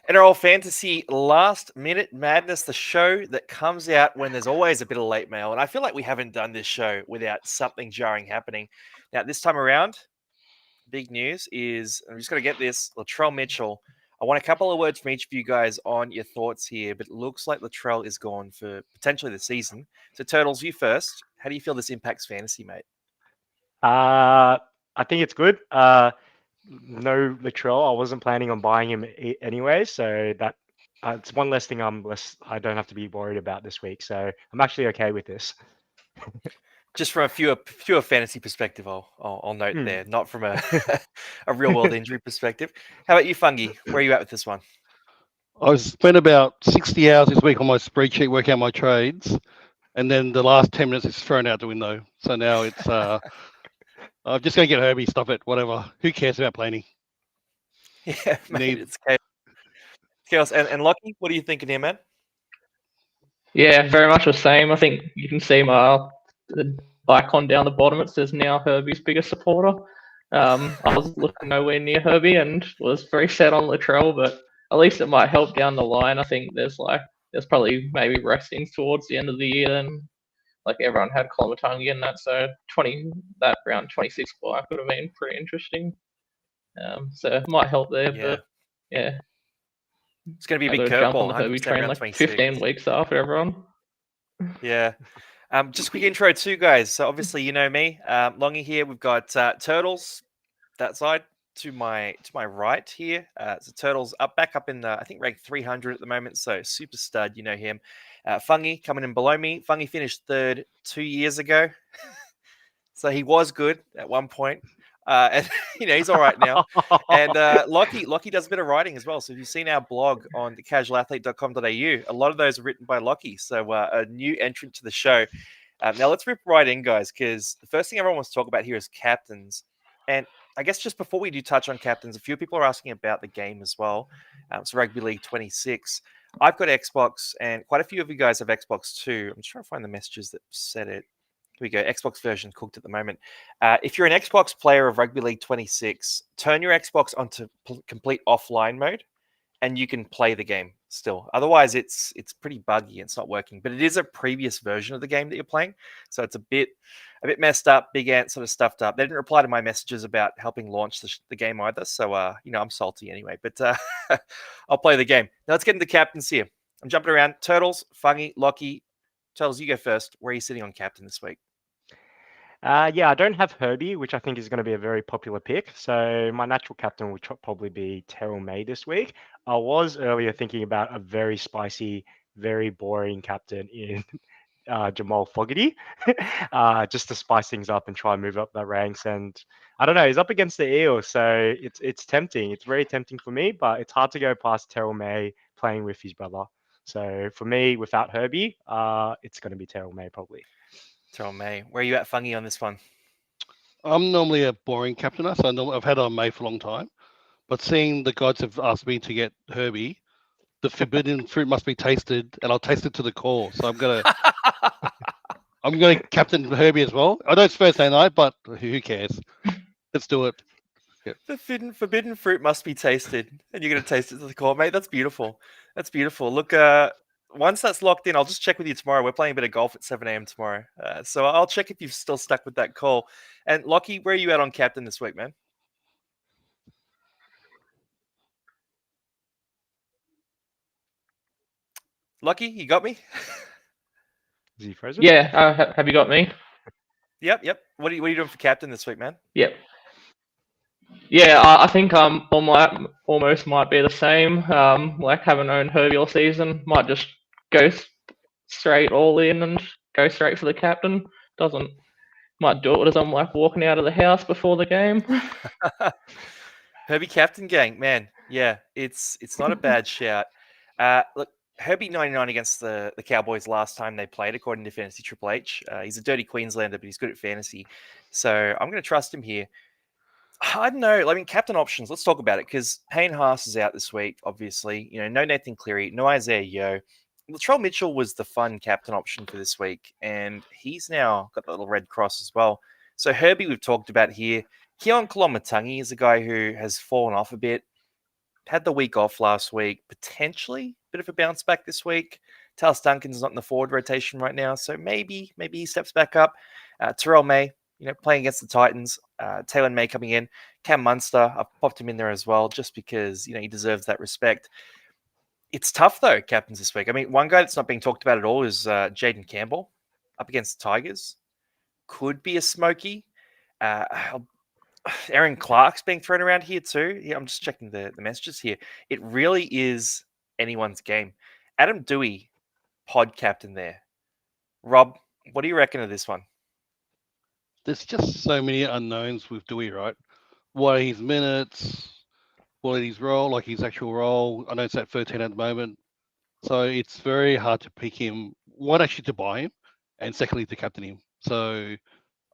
NRL Fantasy Last Minute Madness, the show that comes out when there's always a bit of late mail. And I feel like we haven't done this show without something jarring happening. Now, this time around, big news is, I'm just going to get this, Latrell Mitchell. I want a couple of words from each of you guys on your thoughts here, but it looks like Latrell is gone for potentially the season. So, Turtles, you first. How do you feel this impacts fantasy, mate? I think it's good. No Latrell. I wasn't planning on buying him anyway, so that it's one less thing I don't have to be worried about this week. So I'm actually okay with this. Just from a pure fantasy perspective, I'll note there, not from a a real world injury perspective. How about you, Fungi? Where are you at with this one? I spent about 60 hours this week on my spreadsheet working out my trades, and then the last 10 minutes is thrown out the window. So now it's I'm just going to get Herbie, stop it, whatever. Who cares about planning? Yeah, mate, it's chaos. And Lockie, what are you thinking here, man? Yeah, very much the same. I think you can see the icon down the bottom. It says now Herbie's biggest supporter. I was looking nowhere near Herbie and was very set on Latrell, but at least it might help down the line. I think there's probably maybe restings towards the end of the year, and like everyone had Colomatungi in that, so that round 26 bye could have been pretty interesting. So it might help there, but yeah. It's going to be a big curveball. On the Herbie train like 15 weeks after everyone. Yeah. Just a quick intro too, guys. So obviously you know me, Longy here. We've got Turtles that side to my right here. So Turtles back up in the, I think, rank 300 at the moment. So super stud, you know him. Fungi coming in below me. Fungi finished third 2 years ago, so he was good at one point. And he's all right now. And Lockie does a bit of writing as well. So if you've seen our blog on thecasualathlete.com.au, a lot of those are written by Lockie. So a new entrant to the show. Now let's rip right in, guys, because the first thing everyone wants to talk about here is captains. And I guess just before we do touch on captains, a few people are asking about the game as well. So Rugby League 26. I've got Xbox, and quite a few of you guys have Xbox too. I'm just trying to find the messages that said it. Here we go. Xbox version cooked at the moment. If you're an Xbox player of Rugby League 26, turn your Xbox onto complete offline mode, and you can play the game still. Otherwise, it's pretty buggy. It's not working. But it is a previous version of the game that you're playing, so it's a bit messed up. Big Ant sort of stuffed up. They didn't reply to my messages about helping launch the game either. So I'm salty anyway. But I'll play the game. Now let's get into captains here. I'm jumping around. Turtles, Fungi, Lockie. Turtles, you go first. Where are you sitting on captain this week? I don't have Herbie, which I think is going to be a very popular pick. So my natural captain would probably be Terrell May this week. I was earlier thinking about a very spicy, very boring captain in Jamal Fogarty, just to spice things up and try and move up the ranks. And I don't know, he's up against the Eels, so it's tempting. It's very tempting for me, but it's hard to go past Terrell May playing with his brother. So for me, without Herbie, it's going to be Terrell May probably. Terrell May. Where are you at, Fungi, on this one? I'm normally a boring captainer, so I've had on May for a long time. But seeing the gods have asked me to get Herbie, the forbidden fruit must be tasted, and I'll taste it to the core. So I'm gonna captain Herbie as well. I know it's Thursday night, but who cares? Let's do it. Yep. The forbidden fruit must be tasted, and you're gonna taste it to the core, mate. That's beautiful. That's beautiful. Look, once that's locked in, I'll just check with you tomorrow. We're playing a bit of golf at 7 a.m. tomorrow. So I'll check if you've still stuck with that call. And Lockie, where are you at on captain this week, man? Lockie, you got me? Is he frozen? Yeah, have you got me? Yep. What are you doing for captain this week, man? Yep. Yeah, I think almost might be the same. Like haven't owned Herbie all season, might just go straight all in and go straight for the captain. Might do it as I'm like walking out of the house before the game. Herbie captain gang, man. Yeah, it's not a bad shout. Look, Herbie 99 against the Cowboys last time they played, according to Fantasy Triple H. He's a dirty Queenslander, but he's good at fantasy. So I'm going to trust him here. I don't know. I mean, captain options. Let's talk about it because Payne Haas is out this week, obviously. No Nathan Cleary, no Isaiah Yeo. Latrell Mitchell was the fun captain option for this week, and he's now got the little red cross as well. So Herbie, we've talked about here. Keon Colomatungi is a guy who has fallen off a bit. had the week off last week, potentially a bit of a bounce back this week. Talis Duncan's not in the forward rotation right now, so maybe he steps back up. Terrell May, playing against the Titans. Taylor May coming in. Cam Munster, I've popped him in there as well, just because he deserves that respect. It's tough though, captains this week. I mean, one guy that's not being talked about at all is Jaden Campbell up against the Tigers. Could be a smoky. Aaron Clark's being thrown around here too. Yeah, I'm just checking the messages here. It really is anyone's game. Adam Dewey, pod captain there. Rob, what do you reckon of this one? There's just so many unknowns with Dewey, right? What are his minutes? What is his role, like his actual role? I know it's at 13 at the moment. So it's very hard to pick him. One, actually to buy him, and secondly to captain him. So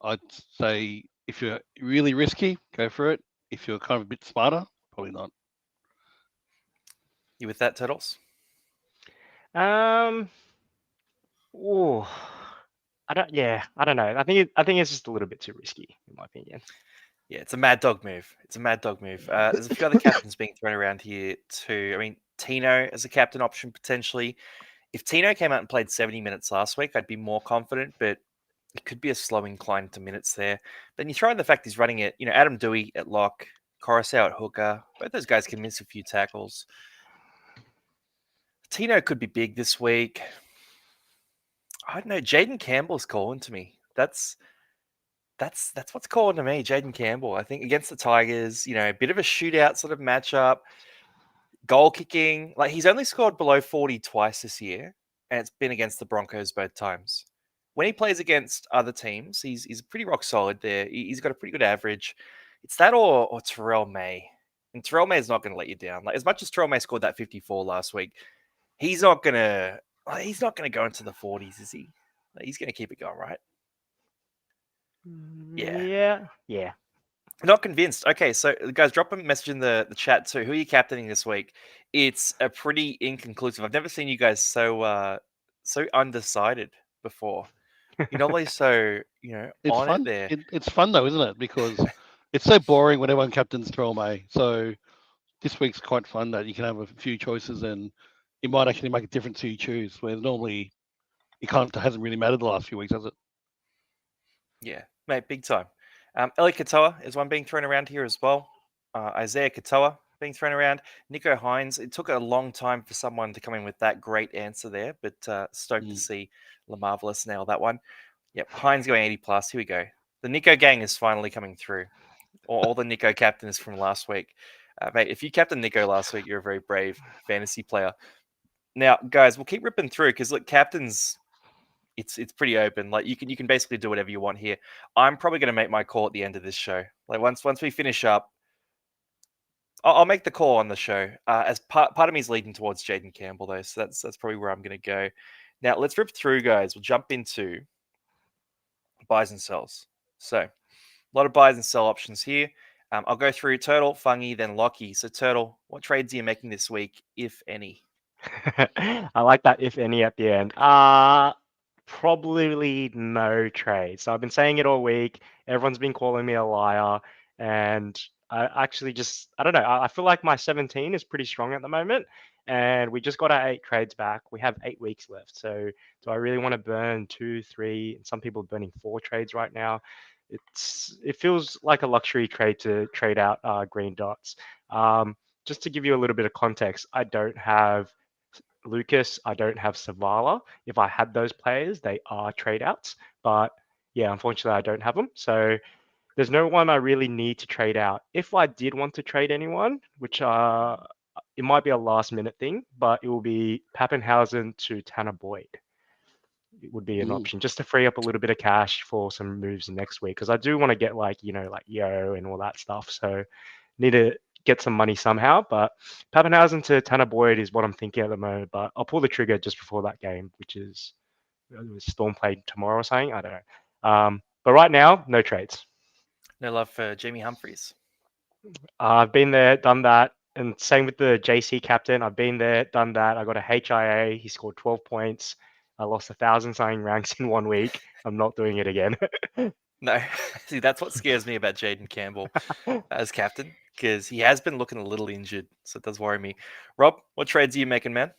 I'd say if you're really risky, go for it. If you're kind of a bit smarter, probably not. You with that, Turtles? Oh, I don't know. I think it's just a little bit too risky, in my opinion. Yeah, it's a mad dog move. There's a few other captains being thrown around here too. I mean, Tino as a captain option potentially. If Tino came out and played 70 minutes last week, I'd be more confident, but it could be a slow incline to minutes there. Then you throw in the fact he's running it, Adam Dewey at lock, Coruscant at hooker. Both those guys can miss a few tackles. Tino could be big this week. I don't know. Jaden Campbell's calling to me. That's what's calling to me, Jaden Campbell. I think against the Tigers, a bit of a shootout sort of matchup. Goal kicking, like he's only scored below 40 twice this year, and it's been against the Broncos both times. When he plays against other teams, he's pretty rock solid there. He's got a pretty good average. It's that or Terrell May. And Terrell May is not going to let you down. Like as much as Terrell May scored that 54 last week, he's not going to go into the 40s, is he? Like, he's going to keep it going, right? Yeah. Not convinced. Okay, so guys, drop a message in the chat too. Who are you captaining this week? It's a pretty inconclusive. I've never seen you guys so undecided before. You're normally so It's on fun. it there. It's fun though, isn't it? Because it's so boring when everyone captains Terrell May. So this week's quite fun that you can have a few choices and it might actually make a difference who you choose. Where normally it hasn't really mattered the last few weeks, has it? Yeah, mate, big time. Eli Katoa is one being thrown around here as well. Isaiah Katoa being thrown around. Nico Hines. It took a long time for someone to come in with that great answer there, but stoked to see LaMarvelous nail that one. Yep, Hines going 80 plus. Here we go. The Nico gang is finally coming through. All the Nico captains from last week. Mate, if you captained Nico last week, you're a very brave fantasy player. Now, guys, we'll keep ripping through because look, captains, it's pretty open. Like you can basically do whatever you want here. I'm probably going to make my call at the end of this show. Like once we finish up, I'll make the call on the show. As part of me is leading towards Jaden Campbell though, so that's probably where I'm going to go. Now let's rip through, guys. We'll jump into buys and sells. So a lot of buys and sell options here. I'll go through Turtle, Fungy, then Lockie. So Turtle, what trades are you making this week, if any? I like that if any at the end. Probably no trade. So I've been saying it all week. Everyone's been calling me a liar. And I actually I don't know. I feel like my 17 is pretty strong at the moment. And we just got our 8 trades back. We have 8 weeks left. So do I really want to burn 2, 3? And some people are burning 4 trades right now. It feels like a luxury trade to trade out green dots. Just to give you a little bit of context, I don't have Lucas, I don't have Savala. If I had those players, they are trade outs. But yeah, unfortunately, I don't have them. So there's no one I really need to trade out. If I did want to trade anyone, which it might be a last minute thing, but it will be Pappenhausen to Tanner Boyd. It would be an option just to free up a little bit of cash for some moves next week. Because I do want to get like Yo and all that stuff. So need to get some money somehow, but Pappenhausen to Tanner Boyd is what I'm thinking at the moment, but I'll pull the trigger just before that game, which is Storm played tomorrow or something. I don't know. But right now, no trades. No love for Jamie Humphries. I've been there, done that. And same with the JC captain. I've been there, done that. I got a HIA. He scored 12 points. I lost 1,000 something ranks in 1 week. I'm not doing it again. No, see, that's what scares me about Jaden Campbell as captain, because he has been looking a little injured, so it does worry me. Rob, what trades are you making, man?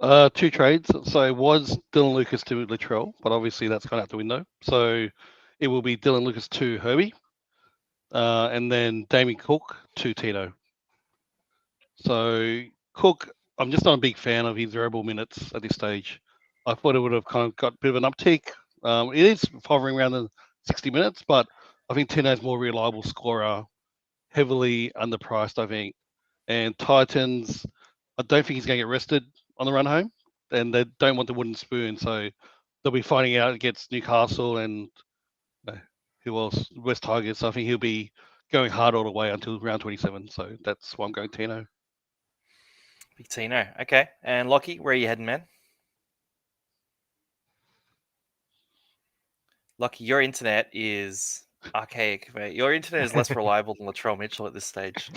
2 trades. So it was Dylan Lucas to Latrell, but obviously that's gone out the window. So it will be Dylan Lucas to Herbie, and then Damien Cook to Tino. So Cook, I'm just not a big fan of his variable minutes at this stage. I thought it would have kind of got a bit of an uptick. It is hovering around the 60 minutes, but I think Tino's more reliable scorer, heavily underpriced, I think. And Titans, I don't think he's going to get rested on the run home, and they don't want the wooden spoon, so they'll be fighting out against Newcastle and who else? West Tigers. So I think he'll be going hard all the way until round 27. So that's why I'm going Tino. Big Tino. Okay. And Lockie, where are you heading, man? Lockie, your internet is archaic, mate. Your internet is less reliable than Latrell Mitchell at this stage.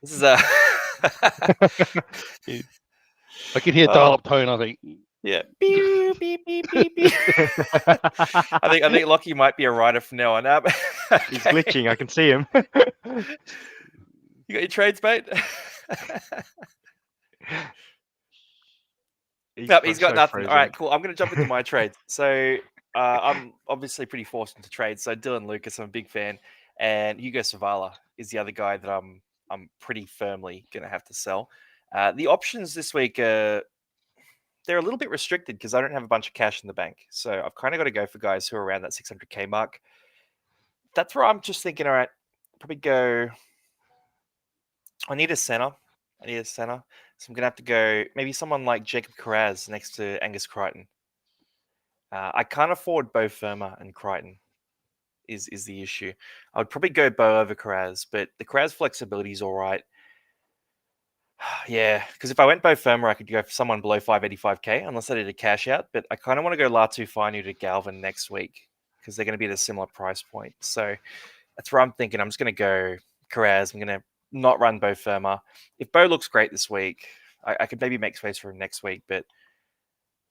This is a... I can hear dial-up tone, I think. Yeah. Beep, beep, beep, beep, beep. I think Lockie might be a writer from now on. He's glitching. I can see him. You got your trades, mate? Nope, he's got nothing. Frozen. All right, cool. I'm going to jump into my trades. So I'm obviously pretty forced into trades. So Dylan Lucas, I'm a big fan, and Hugo Savala is the other guy that I'm pretty firmly going to have to sell. The options this week they're a little bit restricted because I don't have a bunch of cash in the bank. So I've kind of got to go for guys who are around that 600K mark. That's where I'm just thinking, all right, probably go. I need a center. So I'm going to have to go maybe someone like Jacob Carraz next to Angus Crichton. I can't afford Bo Firma and Crichton is the issue. I would probably go Bo over Carraz, but the Carraz flexibility is all right. Yeah, because if I went Bo Firma, I could go for someone below 585K unless I did a cash out, but I kind of want to go Latu Fainu to Galvin next week because they're going to be at a similar price point. So that's where I'm thinking I'm just going to go Carraz. I'm going to not run Bo Firma. If Bo looks great this week, I could maybe make space for him next week, but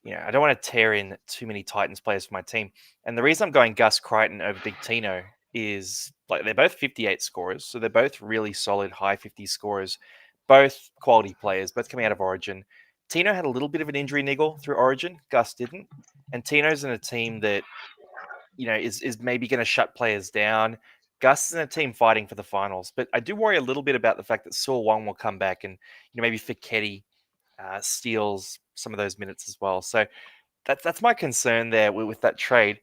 I don't want to tear in too many Titans players for my team. And the reason I'm going Gus Crichton over Big Tino is like they're both 58 scorers, so they're both really solid high 50 scorers, both quality players, both coming out of Origin. Tino had a little bit of an injury niggle through Origin, Gus didn't, and Tino's in a team that is maybe going to shut players down. Gus is in a team fighting for the finals, but I do worry a little bit about the fact that Saul Wong will come back and maybe Fiketti steals some of those minutes as well. So that's my concern there with that trade.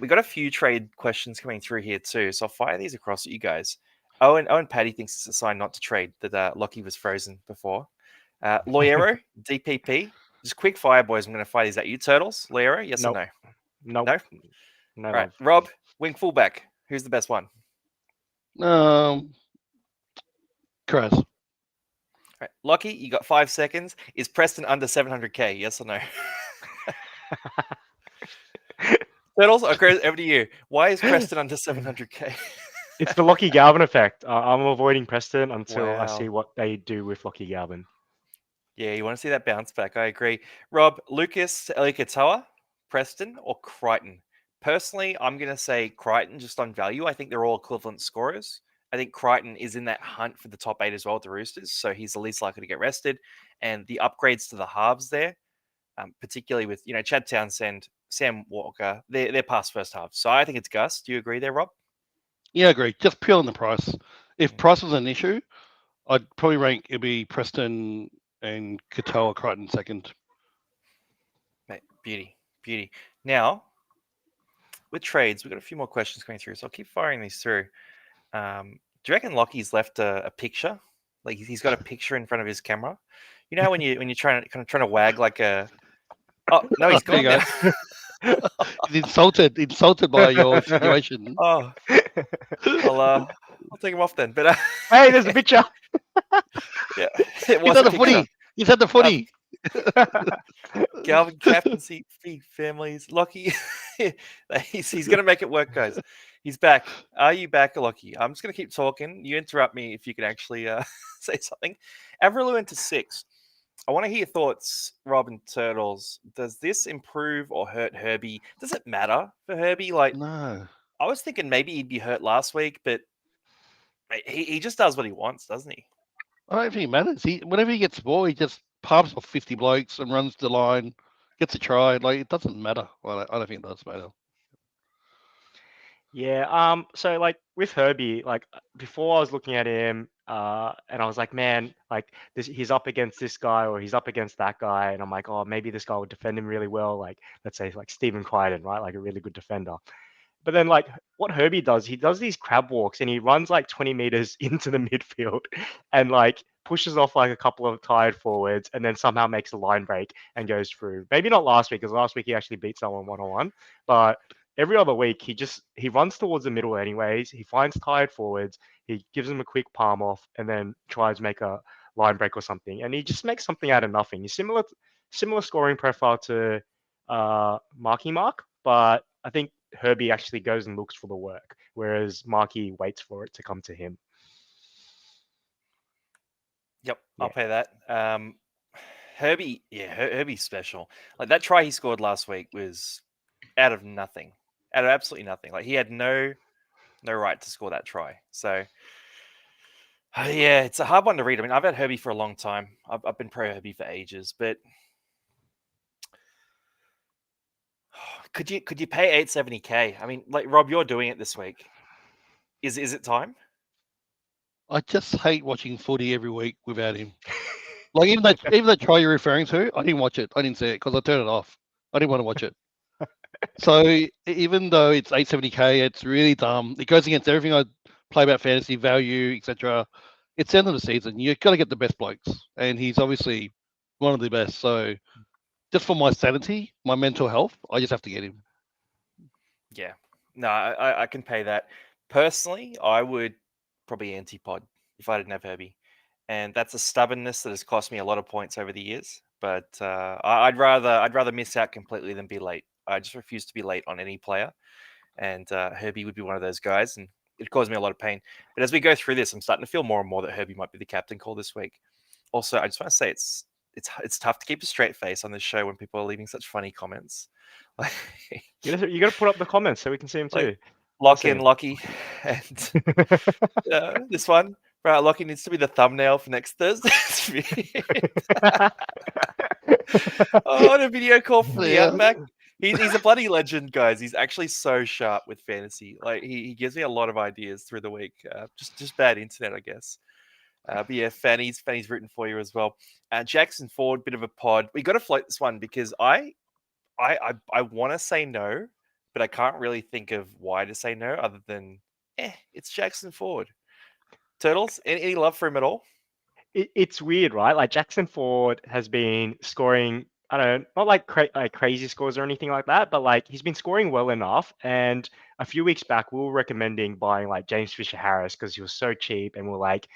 We got a few trade questions coming through here too, so I'll fire these across at you guys. Owen Paddy thinks it's a sign not to trade that Lockie was frozen before. Loyero, DPP. Just quick fire, boys. I'm going to fire these at you. Turtles, Loyero, yes Nope. or no? No? No. All right, Rob, wing fullback. Who's the best one? Carraz. All right, Lockie, you got 5 seconds. Is Preston under 700K? Yes or no? Turtles, okay, over to you. Why is Preston under 700K? It's the Lockie Galvin effect. I'm avoiding Preston until I Wow. see what they do with Lockie Galvin. Yeah, you want to see that bounce back. I agree. Rob, Lucas, Elikatoa, Preston, or Crichton? Personally, I'm going to say Crichton just on value. I think they're all equivalent scorers. I think Crichton is in that hunt for the top 8 as well with the Roosters, so he's the least likely to get rested. And the upgrades to the halves there, particularly with Chad Townsend, Sam Walker, they're past first half. So I think it's Gus. Do you agree there, Rob? Yeah, I agree. Just pure on the price. If price was an issue, I'd probably rank it'd be Preston and Katoa Crichton second. Mate, beauty. Now, with trades, we've got a few more questions coming through, so I'll keep firing these through. Do you reckon Lockie's left a picture? Like he's got a picture in front of his camera. You know how when you're trying to wag like a. Oh no, he's There gone you now. He's insulted by your situation. Oh, I'll take him off then. But Hey, there's a picture. yeah, it He's was at a the footy. picture. He's at the footy. Galvin captaincy families. Lockie, he's going to make it work, guys. He's back. Are you back, Lockie? I'm just going to keep talking. You interrupt me if you can actually say something. Averill into 6. I want to hear your thoughts, Rob and Turtles. Does this improve or hurt Herbie? Does it matter for Herbie? Like, No. I was thinking maybe he'd be hurt last week, but he just does what he wants, doesn't he? I don't think it matters. Whenever he gets the ball, he just pumps off 50 blokes and runs the line, gets a try. Like, it doesn't matter. I don't think it does matter. Yeah. So like with Herbie, like before I was looking at him, and I was like, man, like he's up against this guy or he's up against that guy, and I'm like, oh, maybe this guy would defend him really well. Like let's say like Stephen Crichton, right? Like a really good defender. But then, like, what Herbie does, he does these crab walks and he runs like 20 meters into the midfield and like pushes off like a couple of tired forwards and then somehow makes a line break and goes through. Maybe not last week, because last week he actually beat someone 1-on-1. But every other week, he runs towards the middle anyways. He finds tired forwards, he gives them a quick palm off and then tries to make a line break or something. And he just makes something out of nothing. He's similar scoring profile to Marky Mark, but I think Herbie actually goes and looks for the work, whereas Marky waits for it to come to him. Yep, I'll pay that. Herbie, Herbie's special. Like that try he scored last week was out of nothing, out of absolutely nothing. Like he had no right to score that try. So yeah, it's a hard one to read. I mean, I've had Herbie for a long time. I've been pro Herbie for ages, but could you pay 870K? I mean, like Rob, you're doing it this week. Is it time? I just hate watching footy every week without him. Like even that try you're referring to, I didn't watch it. I didn't see it because I turned it off. I didn't want to watch it. So even though it's 870K, it's really dumb. It goes against everything I play about fantasy value, etc. It's the end of the season. You've got to get the best blokes, and he's obviously one of the best. So just for my sanity, my mental health, I just have to get him. Yeah, no, I can pay that. Personally, I would probably anti-pod if I didn't have Herbie, and that's a stubbornness that has cost me a lot of points over the years. But I'd rather miss out completely than be late. I just refuse to be late on any player, and Herbie would be one of those guys, and it caused me a lot of pain. But as we go through this, I'm starting to feel more and more that Herbie might be the captain call this week. Also, I just want to say it's tough to keep a straight face on this show when people are leaving such funny comments. Like, you got to put up the comments so we can see them too. Lock in, Lockie, and this one. Right, Lockie needs to be the thumbnail for next Thursday. On a video call from the Outback. He's a bloody legend, guys. He's actually so sharp with fantasy. Like he gives me a lot of ideas through the week. Just bad internet, I guess. But yeah, Fanny's rooting for you as well. Jackson Ford, bit of a pod. We got to float this one because I want to say no, but I can't really think of why to say no other than it's Jackson Ford. Turtles, any love for him at all? It's weird, right? Like Jackson Ford has been scoring, I don't know, not like crazy scores or anything like that, but like he's been scoring well enough. And a few weeks back, we were recommending buying like James Fisher-Harris because he was so cheap, and we're like,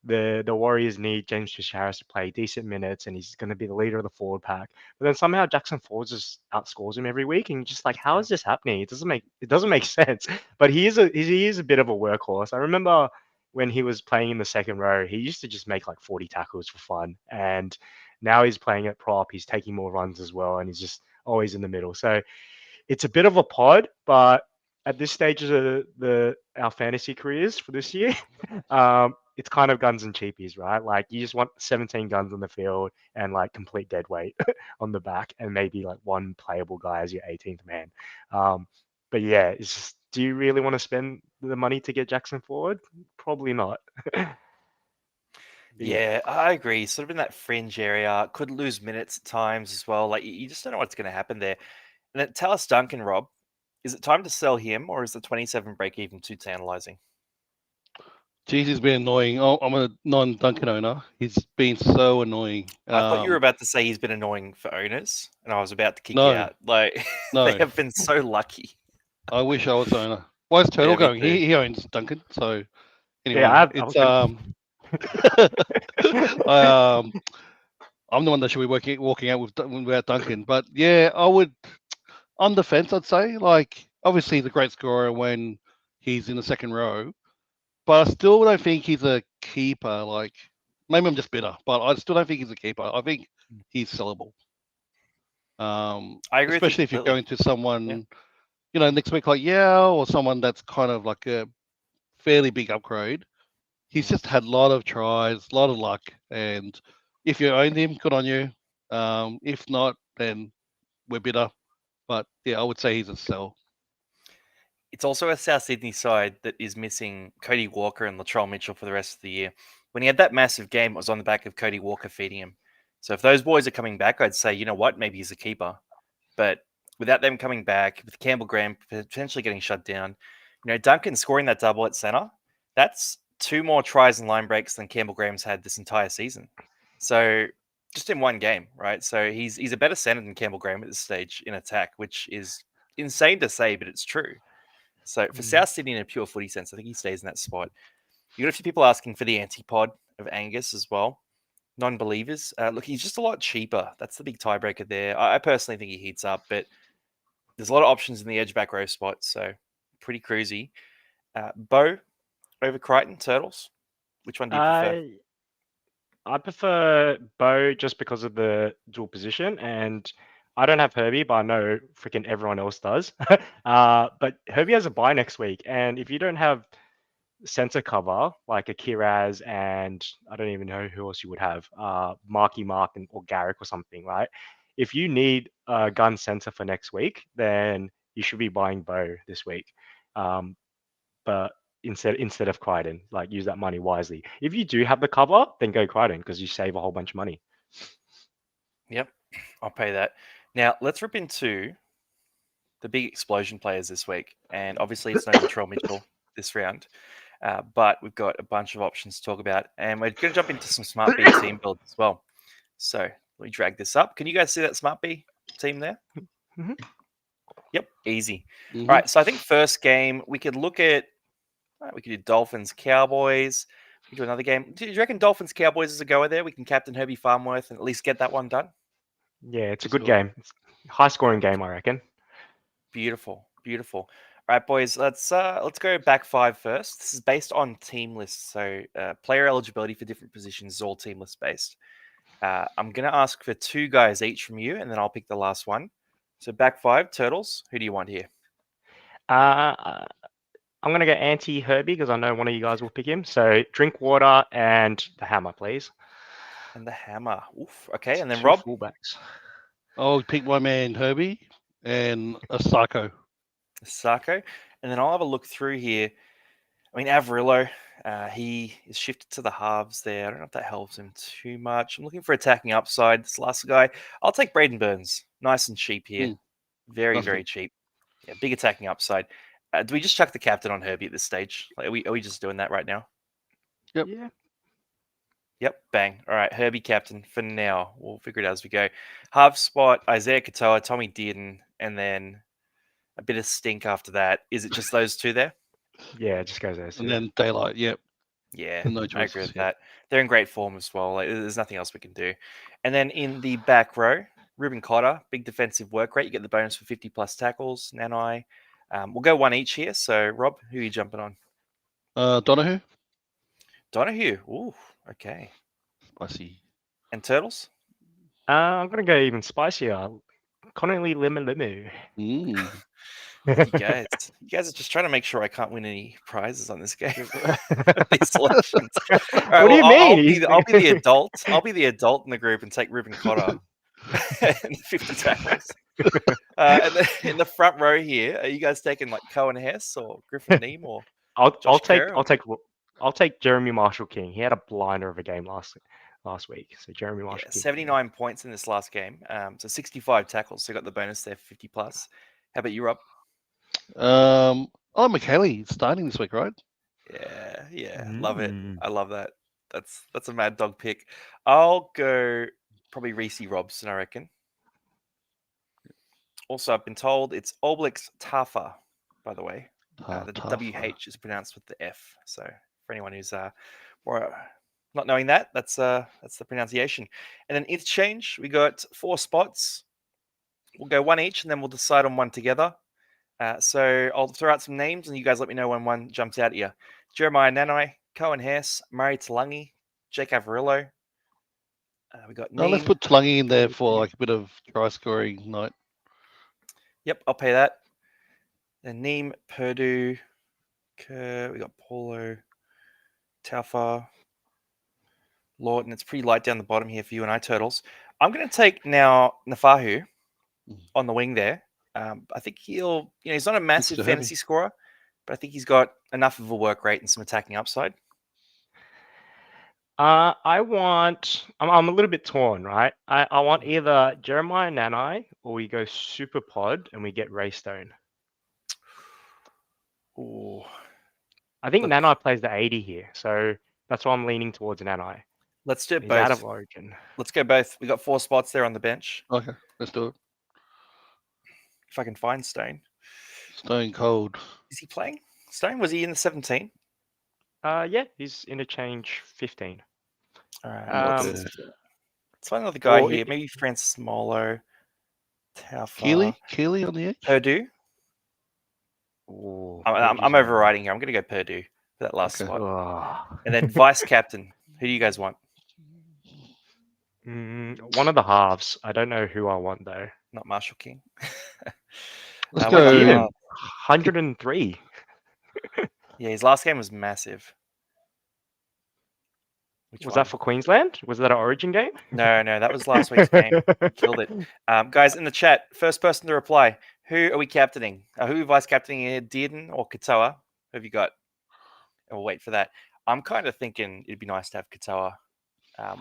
the Warriors need James Fisher-Harris to play decent minutes, and he's going to be the leader of the forward pack. But then somehow Jackson Ford just outscores him every week, and you're just like, how is this happening? It doesn't make sense. But he is a bit of a workhorse. I remember when he was playing in the second row, he used to just make like 40 tackles for fun, and now he's playing at prop. He's taking more runs as well, and he's just always in the middle. So it's a bit of a pod, but at this stage of our fantasy careers for this year, it's kind of guns and cheapies, right? Like you just want 17 guns on the field and like complete dead weight on the back, and maybe like one playable guy as your 18th man. But yeah, it's just, do you really want to spend the money to get Jackson Ford? Probably not. Yeah, I agree. Sort of in that fringe area, could lose minutes at times as well. Like you just don't know what's going to happen there. And then tell us, Duncan, Rob, is it time to sell him, or is the 27 break even too tantalizing? Jeez, he's been annoying. Oh, I'm a non-Duncan owner. He's been so annoying. I thought you were about to say he's been annoying for owners, and I was about to kick No. you out. Like No. they have been so lucky. I wish I was owner. Why is Turtle Yeah, me going? too. He owns Duncan. So anyway, Yeah, it's I'm the one that should be walking out without Duncan. But yeah, I would on the fence. I'd say like obviously he's a great scorer when he's in the second row, but I still don't think he's a keeper. Like maybe I'm just bitter, but I still don't think he's a keeper. I think he's sellable. I agree with you Especially if you're completely. going to someone next week like Yao or someone that's kind of like a fairly big upgrade. He's just had a lot of tries, a lot of luck, and if you own him, good on you. If not, then we're bitter. But yeah, I would say he's a sell. It's also a South Sydney side that is missing Cody Walker and Latrell Mitchell for the rest of the year. When he had that massive game, it was on the back of Cody Walker feeding him. So if those boys are coming back, I'd say, you know what, maybe he's a keeper. But without them coming back, with Campbell Graham potentially getting shut down, Duncan scoring that double at centre, that's 2 more tries and line breaks than Campbell Graham's had this entire season. So just in one game, right? So he's a better centre than Campbell Graham at this stage in attack, which is insane to say, but it's true. So for South Sydney in a pure footy sense, I think he stays in that spot. You got a few people asking for the antipod of Angus as well. Non-believers. Look, he's just a lot cheaper. That's the big tiebreaker there. I personally think he heats up, but there's a lot of options in the edge back row spot, so pretty cruisy. Bo over Crichton, Turtles. Which one do you prefer? I prefer Bo just because of the dual position, and I don't have Herbie, but I know freaking everyone else does. But Herbie has a bye next week, and if you don't have center cover like a Kiraz and I don't even know who else you would have, Marky Mark or Garrick or something, right? If you need a gun center for next week, then you should be buying Bo this week. But instead of Crichton, like use that money wisely. If you do have the cover, then go Crichton because you save a whole bunch of money. Yep, I'll pay that. Now let's rip into the big explosion players this week, and obviously it's no Latrell Mitchell this round, but we've got a bunch of options to talk about, and we're going to jump into some SmartB team builds as well. So let me drag this up. Can you guys see that SmartB team there? Mm-hmm. Yep, easy. Mm-hmm. All right, so I think first game we could look at. We could do Dolphins, Cowboys. We could do another game. Do you reckon Dolphins, Cowboys is a goer there? We can captain Herbie Farmworth and at least get that one done. Yeah, it's a good game. It's a high-scoring game, I reckon. Beautiful, beautiful. All right, boys. Let's go back 5 first. This is based on team lists, so player eligibility for different positions is all team list based. I'm gonna ask for 2 guys each from you, and then I'll pick the last one. So back 5, Turtles. Who do you want here? I'm going to go anti-Herbie because I know one of you guys will pick him. So Drinkwater and the Hammer, please. And the Hammer. Oof. Okay, and then 2 Rob? fullbacks. I'll pick my man Herbie and a Sarko. Sarko. And then I'll have a look through here. I mean, Averillo, he is shifted to the halves there. I don't know if that helps him too much. I'm looking for attacking upside. This last guy, I'll take Braden Burns. Nice and cheap here. Very, That's very good. cheap. Yeah, big attacking upside. Do we just chuck the captain on Herbie at this stage? Like, are we just doing that right now? Yep. Yeah. Yep, bang. All right, Herbie captain for now. We'll figure it out as we go. Half spot, Isaiah Katoa, Tommy Dearden, and then a bit of stink after that. Is it just those 2 there? Yeah, it just goes there. And then Daylight. Yep. Yeah, No I choices. agree with Yep. that. They're in great form as well. Like, there's nothing else we can do. And then in the back row, Ruben Cotter, big defensive work rate. You get the bonus for 50 plus tackles. Nanai. We'll go 1 each here. So, Rob, who are you jumping on? Donahue. Donahue. Ooh, okay. Spicy. And Turtles? I'm going to go even spicier. Connolly Limu. You guys are just trying to make sure I can't win any prizes on this game. These selections. All right, What do you mean? I'll be the adult. I'll be the adult in the group and take Ruben Cotter and 50 tackles. And then in the front row here, are you guys taking like Cohen Hess or Griffin Neem or I'll take Jeremy Marshall King. He had a blinder of a game last week. So Jeremy Marshall King. 79 points in this last game. So 65 tackles. So you got the bonus there, 50 plus. How about you, Rob? McKelly starting this week, right? Yeah, love it. I love that. That's a mad dog pick. I'll go probably Reese Robson, I reckon. Also, I've been told it's Oblix Tafa, by the way. The WH is pronounced with the F. So for anyone who's not knowing that, that's the pronunciation. And then interchange, we got 4 spots. We'll go 1 each, and then we'll decide on one together. So I'll throw out some names, and you guys let me know when one jumps out at you. Jeremiah Nanai, Cohen Hess, Murray Talangi, Jake Averillo. We got No, let's put Talangi in there for like a bit of try scoring night. Yep, I'll pay that. Then Neem, Purdue, Kerr, we got Paulo, Taufa, Lawton. It's pretty light down the bottom here for you and I, Turtles. I'm going to take now Nafahu on the wing there. I think he's not a massive to Herbie. fantasy scorer, but I think he's got enough of a work rate and some attacking upside. I'm a little bit torn, right? I want either Jeremiah Nanai or we go Super Pod and we get Raystone. Ooh. I think Look. Nanai plays the 80 here, so that's why I'm leaning towards Nanai. Let's do it He's out both. of Origin. Let's go both. We got 4 spots there on the bench. Okay, let's do it. If I can find Stone. Stone cold. Is he playing? Stone? Was he in the 17? Yeah, he's interchange 15. All right. Um, Let's find another guy Well, here. Maybe Francis Molo. Keely on the edge. Purdue. Ooh, I'm overriding here. I'm going to go Purdue for that last Okay. spot. And then vice captain. Who do you guys want? One of the halves. I don't know who I want though. Not Marshall King. Let's what about go. Dearden? 103. Yeah, his last game was massive. Which Was one? that for Queensland? Was that an Origin game? No, that was last week's game. He killed it. Guys, in the chat, first person to reply, who are we captaining? Who are we vice captaining here, Dearden or Katoa? Who have you got? And we'll wait for that. I'm kind of thinking it'd be nice to have Katoa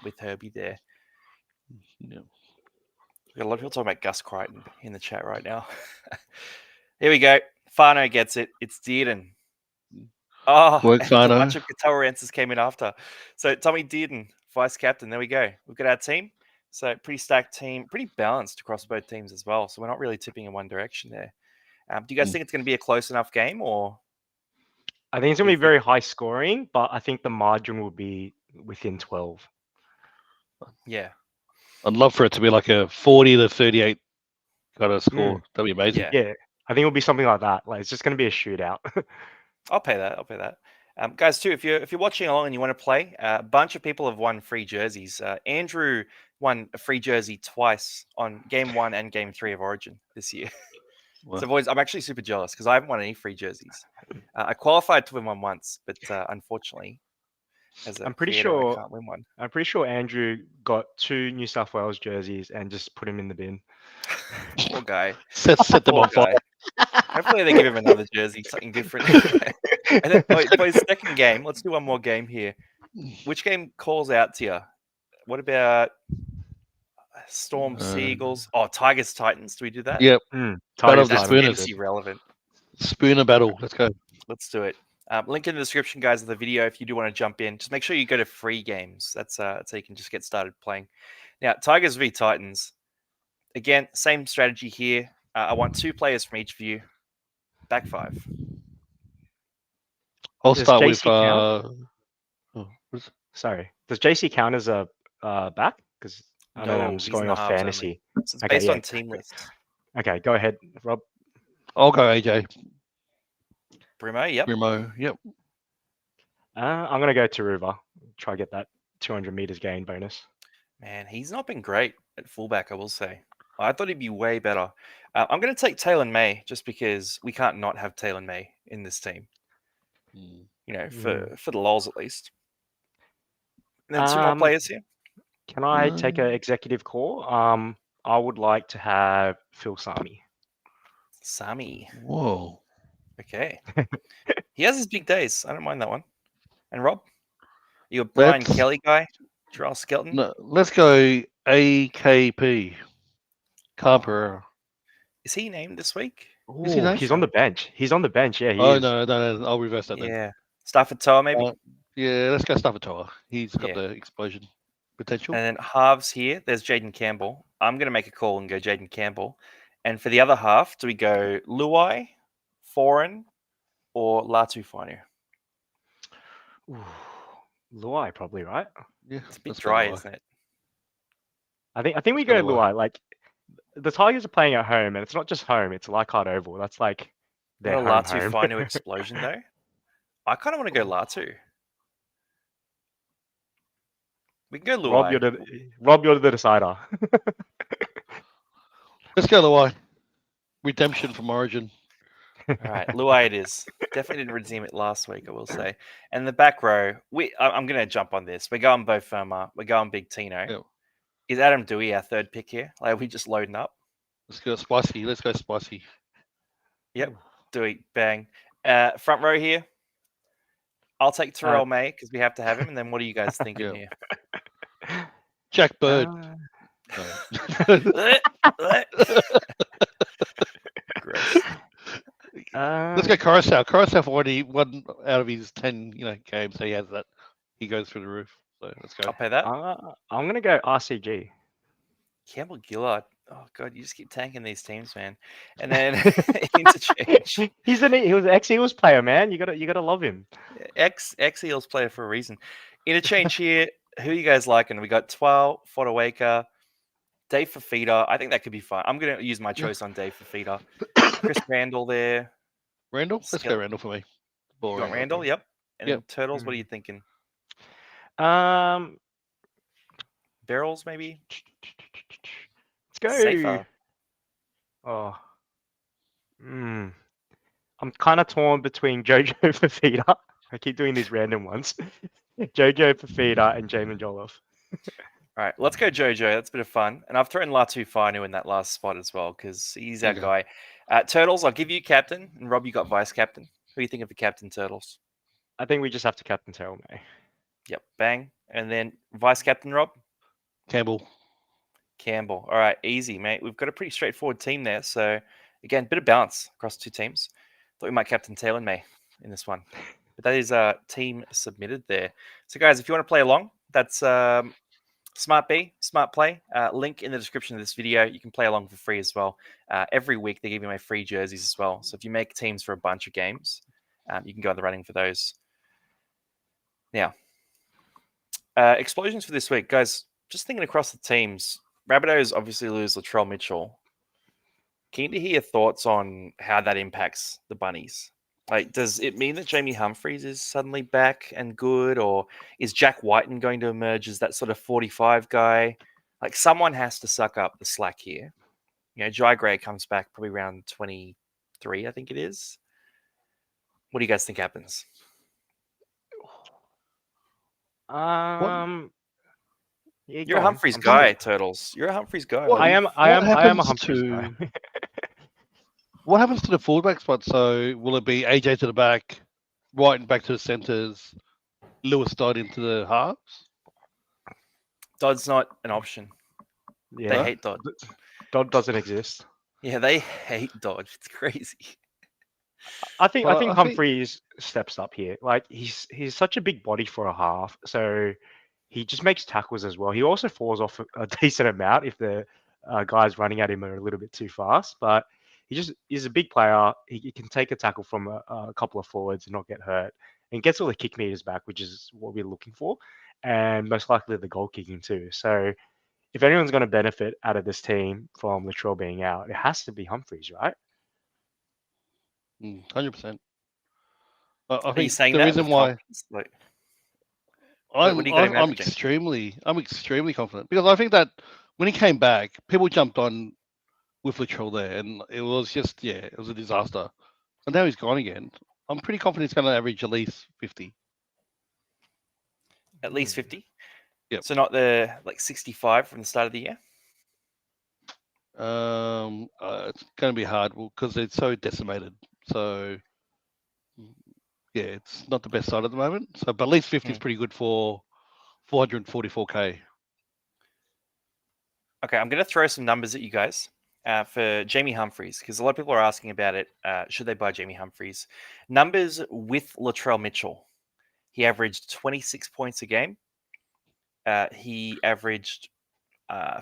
with Herbie there. Yeah. We've got a lot of people talking about Gus Crichton in the chat right now. Here we go. Fano gets it. It's Dearden. Oh, Work, and a Fano. bunch of Katoa answers came in after. So Tommy Dearden, vice captain. There we go. We've got our team. So pretty stacked team, pretty balanced across both teams as well. So we're not really tipping in one direction there. Do you guys think it's going to be a close enough game, or? I think it's going to be very high scoring, but I think the margin will be within 12. Yeah. I'd love for it to be like a 40 to 38 kind of score. That'd be amazing. Yeah. I think it'll be something like that. Like it's just going to be a shootout. I'll pay that. Guys, too, if you're watching along and you want to play, a bunch of people have won free jerseys. Andrew won a free jersey twice on Game 1 and Game 3 of Origin this year. Wow. So, boys, I'm actually super jealous because I haven't won any free jerseys. I qualified to win one once, but unfortunately, as a I'm pretty creator, sure I can't win one. I'm pretty sure Andrew got 2 New South Wales jerseys and just put him in the bin. Poor guy. Set them Poor on fire. guy. Hopefully they give him another jersey, something different. And then, boys, second game. Let's do one more game here. Which game calls out to you? What about Storm Seagulls? Oh, Tigers Titans. Do we do that? Yep. Tigers, of the That's Spooners. fantasy relevant. Spooner battle. Let's go. Let's do it. Link in the description, guys, of the video if you do want to jump in. Just make sure you go to free games. That's so you can just get started playing. Now, Tigers v Titans. Again, same strategy here. I want 2 players from each of you. Back 5. I'll Does start JC with. count? Sorry. Does JC count as a back? Because I don't know, I'm just he's in going the off halves fantasy. only. So it's Okay, based yeah. on team lists. Okay, go ahead, Rob. I'll go AJ. Brimo, yep. Remo. Yep. I'm going to go Taruva. Try to get that 200 meters gain bonus. Man, he's not been great at fullback, I will say. I thought he'd be way better. I'm going to take Taylor May just because we can't not have Taylor May in this team. You know, for the lols at least. And then 2 more players here. Can I take an executive call? I would like to have Phil Sami. Sami. Whoa. Okay. He has his big days. I don't mind that one. And Rob? You a Brian Let's- Kelly guy? Jarrell Skelton? No, let's go AKP. Carper. Is he named this week? Is he Ooh, nice? he's on the bench. He's on the bench. Yeah, he Oh is. no, I'll reverse that then. Yeah. Stafford Toa, maybe? Yeah, let's go Staffatoa. He's got Yeah. the explosion potential. And then halves here, there's Jaden Campbell. I'm going to make a call and go Jaden Campbell. And for the other half, do we go Luai, Foreign, or Latu Finu? Ooh, Luai probably, right? Yeah, It's a bit let's go dry, Luai. isn't it? I think we go go Luai. Luai. Like the Tigers are playing at home, and it's not just home; it's Leichhardt Oval. That's like their Not a home. Latu Finu explosion, though. I kind of want to go Latu. We can go Luai. Rob, you're the decider. Let's go Luai. Redemption from Origin. All right, Luai it is. Definitely didn't redeem it last week, I will say. And the back row, I'm going to jump on this. We're going Bo Firma. We're going Big Tino. Yeah. Is Adam Dewey our third pick here? Like, are we just loading up? Let's go spicy. Let's go spicy. Yep. Dewey, bang. Front row here. I'll take Terrell May because we have to have him. And then what are you guys thinking Yeah. here? Jack Bird. Gross. Let's go Coruscant. Coruscant already 1 out of his 10, games. So he has that. He goes through the roof. So let's go. I'll pay that. I'm going to go RCG. Campbell Gillard. Oh god, you just keep tanking these teams, man. And then interchange. He was an ex-Eagles player, man. You gotta love him. Ex Eels player for a reason. Interchange here. Who are you guys liking? We got 12, Fodawaker, Dave Fafita. I think that could be fun. I'm gonna use my choice on Dave Fafita. Chris Randall there. Randall? Let's go Randall for me. You want Randall? Yep. And then Turtles, what are you thinking? Um, Barrels, maybe? Let's go. Safer. Oh. I'm kind of torn between Jojo Fafita. I keep doing these random ones. Jojo Fafita and Jamin Jolliffe. All right, let's go Jojo. That's a bit of fun. And I've thrown Latu Finu in that last spot as well because he's our guy. Turtles, I'll give you captain. And Rob, you got vice captain. Who are you thinking for captain, Turtles? I think we just have to captain Terrell May. Yep, bang. And then vice captain, Rob? Campbell. All right, easy, mate. We've got a pretty straightforward team there. So, again, bit of balance across two teams. Thought we might captain Taylor May in this one. But that is team submitted there. So, guys, if you want to play along, that's SmartB, Smart Play. Link in the description of this video. You can play along for free as well. Every week, they give you my free jerseys as well. So, if you make teams for a bunch of games, you can go in the running for those. Now, explosions for this week. Guys, just thinking across the teams, Rabbitohs obviously lose Latrell Mitchell. Keen to hear your thoughts on how that impacts the Bunnies. Like, does it mean that Jamie Humphries is suddenly back and good, or is Jack Whiten going to emerge as that sort of 45 guy? Like, someone has to suck up the slack here. Jai Gray comes back probably around 23, I think it is. What do you guys think happens? You're a Humphries guy, Turtles. You're a Humphries guy. I am a Humphries guy. What happens to the fullback spot? So will it be AJ to the back, Whiten back to the centres, Lewis Dodd into the halves? Dodd's not an option. Yeah. They hate Dodd. Dodd doesn't exist. Yeah, they hate Dodd. It's crazy. I think Humphries steps up here. Like he's such a big body for a half, so he just makes tackles as well. He also falls off a decent amount if the guys running at him are a little bit too fast. But he's a big player. He can take a tackle from a couple of forwards and not get hurt, and gets all the kick meters back, which is what we're looking for, and most likely the goal kicking too. So if anyone's going to benefit out of this team from Latrell being out, it has to be Humphries, right? 100%. I think the reason why like, I'm extremely confident because I think that when he came back, people jumped on with Latrell there, and it was just it was a disaster. And now he's gone again. I'm pretty confident he's going to average at least 50. At least 50. Yep. So not the 65 from the start of the year. It's going to be hard because it's so decimated. So yeah, it's not the best side at the moment. So, but at least 50 is pretty good for 444k. Okay, I'm going to throw some numbers at you guys for Jamie Humphries because a lot of people are asking about it. Should they buy Jamie Humphries? Numbers with Latrell Mitchell. He averaged 26 points a game. He averaged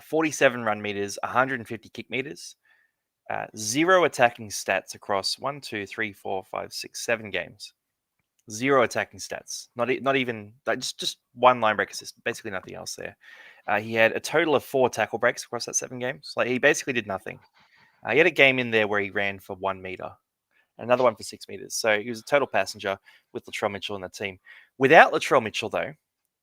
47 run meters, 150 kick meters, 0 attacking stats across 1, 2, 3, 4, 5, 6, 7 games. 0 attacking stats. Not even just one line break assist. Basically nothing else there. He had a total of 4 tackle breaks across that 7 games. Like he basically did nothing. He had a game in there where he ran for 1 meter, another one for 6 meters. So he was a total passenger with Latrell Mitchell in the team. Without Latrell Mitchell, though,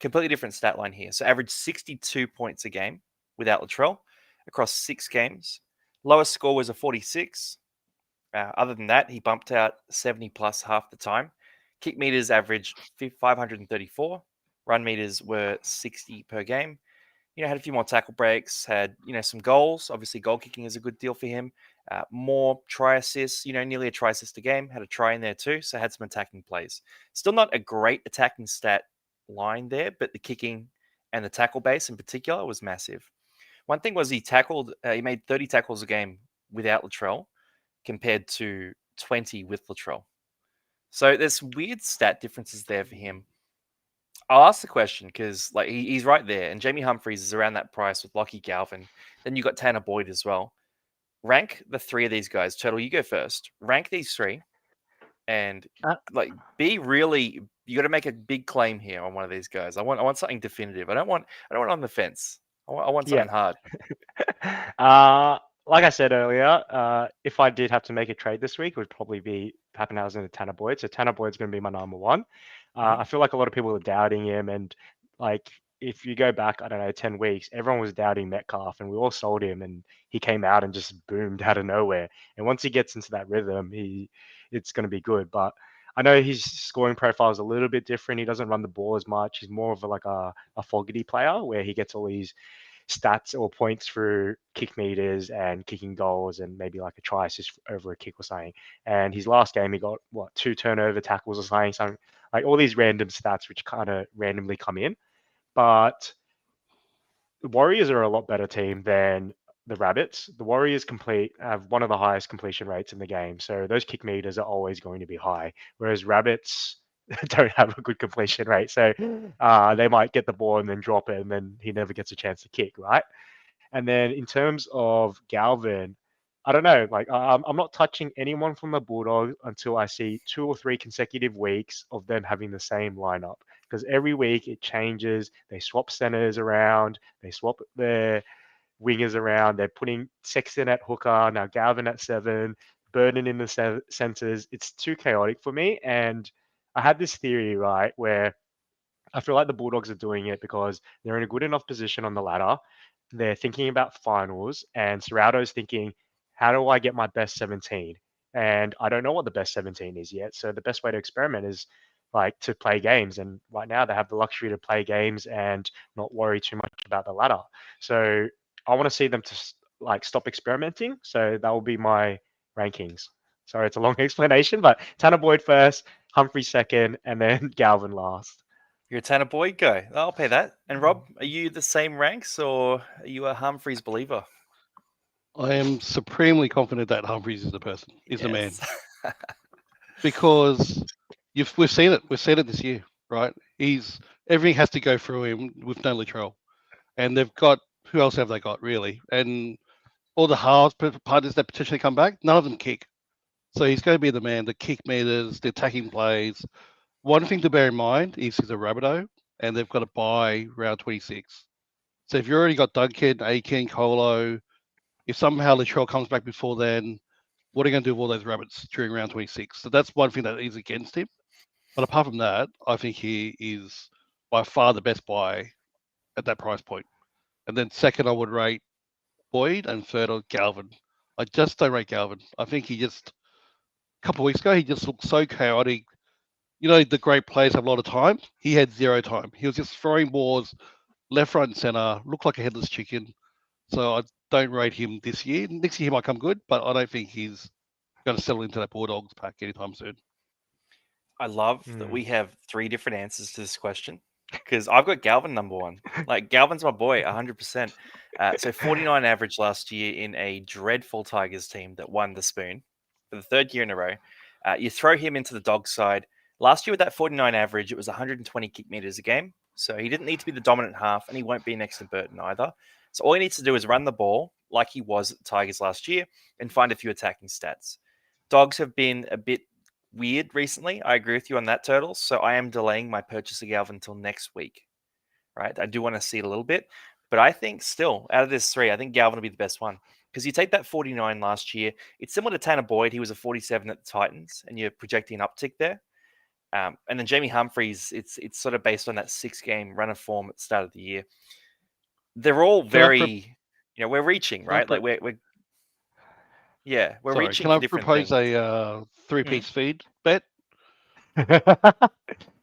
completely different stat line here. So averaged 62 points a game without Latrell across 6 games. Lowest score was a 46. Other than that, he bumped out 70 plus half the time. Kick meters averaged 534. Run meters were 60 per game. Had a few more tackle breaks, had, some goals. Obviously, goal kicking is a good deal for him. More try assists, nearly a try assist a game. Had a try in there too, so had some attacking plays. Still not a great attacking stat line there, but the kicking and the tackle base in particular was massive. One thing was he made 30 tackles a game without Latrell compared to 20 with Latrell. So there's weird stat differences there for him. I'll ask the question because he's right there, and Jamie Humphries is around that price with Lockie Galvin. Then you got Tanner Boyd as well. Rank the three of these guys. Turtle, you go first. Rank these three, and be really. You got to make a big claim here on one of these guys. I want something definitive. I don't want on the fence. I want something hard. Like I said earlier, if I did have to make a trade this week, it would probably be Pappenhausen and Tanner Boyd. So Tanner Boyd's going to be my number one. I feel like a lot of people are doubting him, and if you go back, I don't know, 10 weeks, everyone was doubting Metcalf, and we all sold him, and he came out and just boomed out of nowhere. And once he gets into that rhythm, it's going to be good. But I know his scoring profile is a little bit different. He doesn't run the ball as much. He's more of a Fogarty player where he gets all these stats or points through kick meters and kicking goals and maybe like a try assist over a kick or something. And his last game, he got 2 turnover tackles or something like all these random stats which kind of randomly come in. But the Warriors are a lot better team than the Rabbits. The Warriors have one of the highest completion rates in the game, so those kick meters are always going to be high, whereas Rabbits don't have a good completion rate. So they might get the ball and then drop it, and then he never gets a chance to kick, right? And then in terms of Galvin, I don't know. I'm not touching anyone from the Bulldogs until I see 2 or 3 consecutive weeks of them having the same lineup. Because every week it changes. They swap centers around. They swap their wingers around. They're putting Sexton at hooker, now Galvin at 7, Burden in the centers. It's too chaotic for me. And I had this theory, right, where I feel like the Bulldogs are doing it because they're in a good enough position on the ladder. They're thinking about finals, and Serrato's thinking, how do I get my best 17? And I don't know what the best 17 is yet. So the best way to experiment is to play games. And right now they have the luxury to play games and not worry too much about the ladder. So I want to see them to stop experimenting. So that will be my rankings. Sorry, it's a long explanation, but Tanner Boyd first, Humphrey second, and then Galvin last. You're a Tanner Boyd guy. I'll pay that. And Rob, are you the same ranks or are you a Humphreys believer? I am supremely confident that Humphries is the man. Because we've seen it. We've seen it this year, right? Everything has to go through him with no Latrell. And they've got, who else have they got, really? And all the halves partners that potentially come back, none of them kick. So he's going to be the man, the kick meters, the attacking plays. One thing to bear in mind is he's a Rabbitoh, and they've got to buy round 26. So if you've already got Duncan, Aiken, Colo, if somehow Latrell comes back before then, what are you going to do with all those Rabbits during round 26? So that's one thing that is against him. But apart from that, I think he is by far the best buy at that price point. And then second, I would rate Boyd, and third, Galvin. I just don't rate Galvin. I think a couple of weeks ago, he just looked so chaotic. The great players have a lot of time. He had 0 time. He was just throwing balls left, right, and center, looked like a headless chicken. So I don't rate him this year. Next year he might come good, but I don't think he's going to settle into that Bulldogs pack anytime soon. I love that we have 3 different answers to this question because I've got Galvin number 1. Galvin's my boy, 100%. So 49 average last year in a dreadful Tigers team that won the Spoon for the 3rd year in a row. You throw him into the dog side. Last year with that 49 average, it was 120 kick meters a game. So he didn't need to be the dominant half, and he won't be next to Burton either. So all he needs to do is run the ball like he was at the Tigers last year and find a few attacking stats. Dogs have been a bit weird recently. I agree with you on that, Turtles. So I am delaying my purchase of Galvin until next week. Right? I do want to see it a little bit. But I think still, out of this 3, I think Galvin will be the best one. Because you take that 49 last year, it's similar to Tanner Boyd. He was a 47 at the Titans, and you're projecting an uptick there. And then Jamie Humphries, it's sort of based on that 6-game run of form at the start of the year. They're all very, we're reaching, right? We're Yeah, we're Sorry, reaching can for I different propose things. a three-piece feed bet?